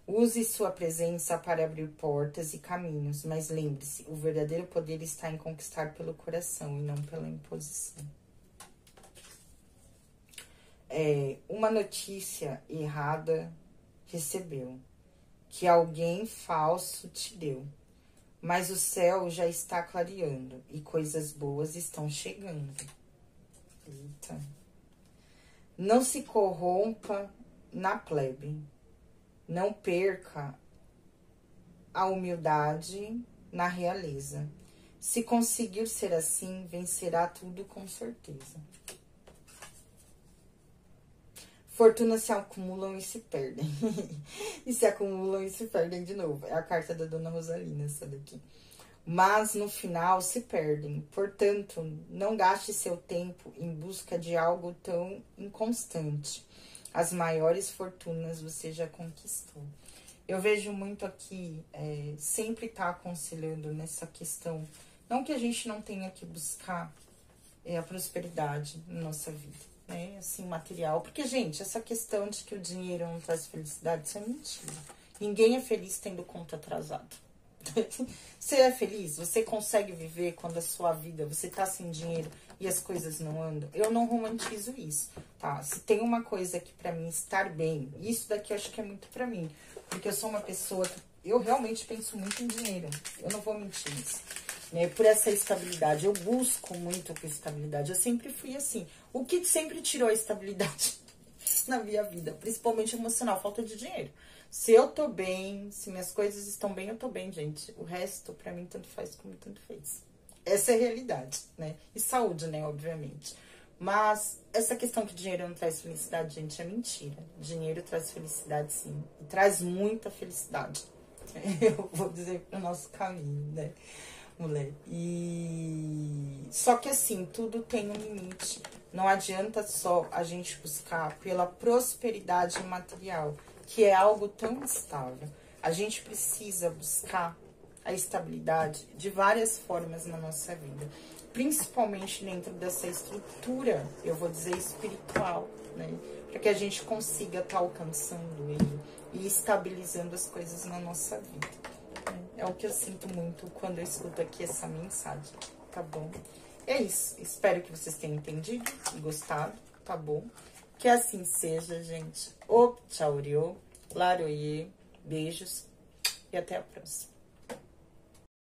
Use sua presença para abrir portas e caminhos, mas lembre-se, o verdadeiro poder está em conquistar pelo coração e não pela imposição. Uma notícia errada recebeu, que alguém falso te deu, mas o céu já está clareando e coisas boas estão chegando. Eita. Não se corrompa na plebe. Não perca a humildade na realeza. Se conseguir ser assim, vencerá tudo com certeza. Fortunas se acumulam e se perdem. E se acumulam e se perdem de novo. É a carta da Dona Rosalina, essa daqui. Mas no final se perdem. Portanto, não gaste seu tempo em busca de algo tão inconstante. As maiores fortunas você já conquistou. Eu vejo muito aqui, sempre tá aconselhando nessa questão. Não que a gente não tenha que buscar a prosperidade na nossa vida, né? Assim, material. Porque, gente, essa questão de que o dinheiro não traz felicidade, isso é mentira. Ninguém é feliz tendo conta atrasada. Você é feliz? Você consegue viver quando a sua vida, você tá sem dinheiro e as coisas não andam? Eu não romantizo isso, tá? Se tem uma coisa que pra mim estar bem, isso daqui eu acho que é muito pra mim, porque eu sou uma pessoa que eu realmente penso muito em dinheiro, eu não vou mentir isso, né? Por essa estabilidade, eu busco muito por estabilidade, eu sempre fui assim. O que sempre tirou a estabilidade na minha vida, principalmente emocional, falta de dinheiro. Se eu tô bem, se minhas coisas estão bem, eu tô bem, gente. O resto, pra mim, tanto faz como tanto fez. Essa é a realidade, né? E saúde, né, obviamente. Mas essa questão que dinheiro não traz felicidade, gente, é mentira. Dinheiro traz felicidade, sim. E traz muita felicidade. Eu vou dizer pro nosso caminho, né, mulher? Só que assim, tudo tem um limite. Não adianta só a gente buscar pela prosperidade material, que é algo tão instável. A gente precisa buscar a estabilidade de várias formas na nossa vida, principalmente dentro dessa estrutura, eu vou dizer, espiritual, né? Para que a gente consiga estar alcançando ele e estabilizando as coisas na nossa vida. É o que eu sinto muito quando eu escuto aqui essa mensagem, tá bom? É isso, espero que vocês tenham entendido e gostado, tá bom? Que assim seja, gente. O tchau, laroie, beijos e até a próxima.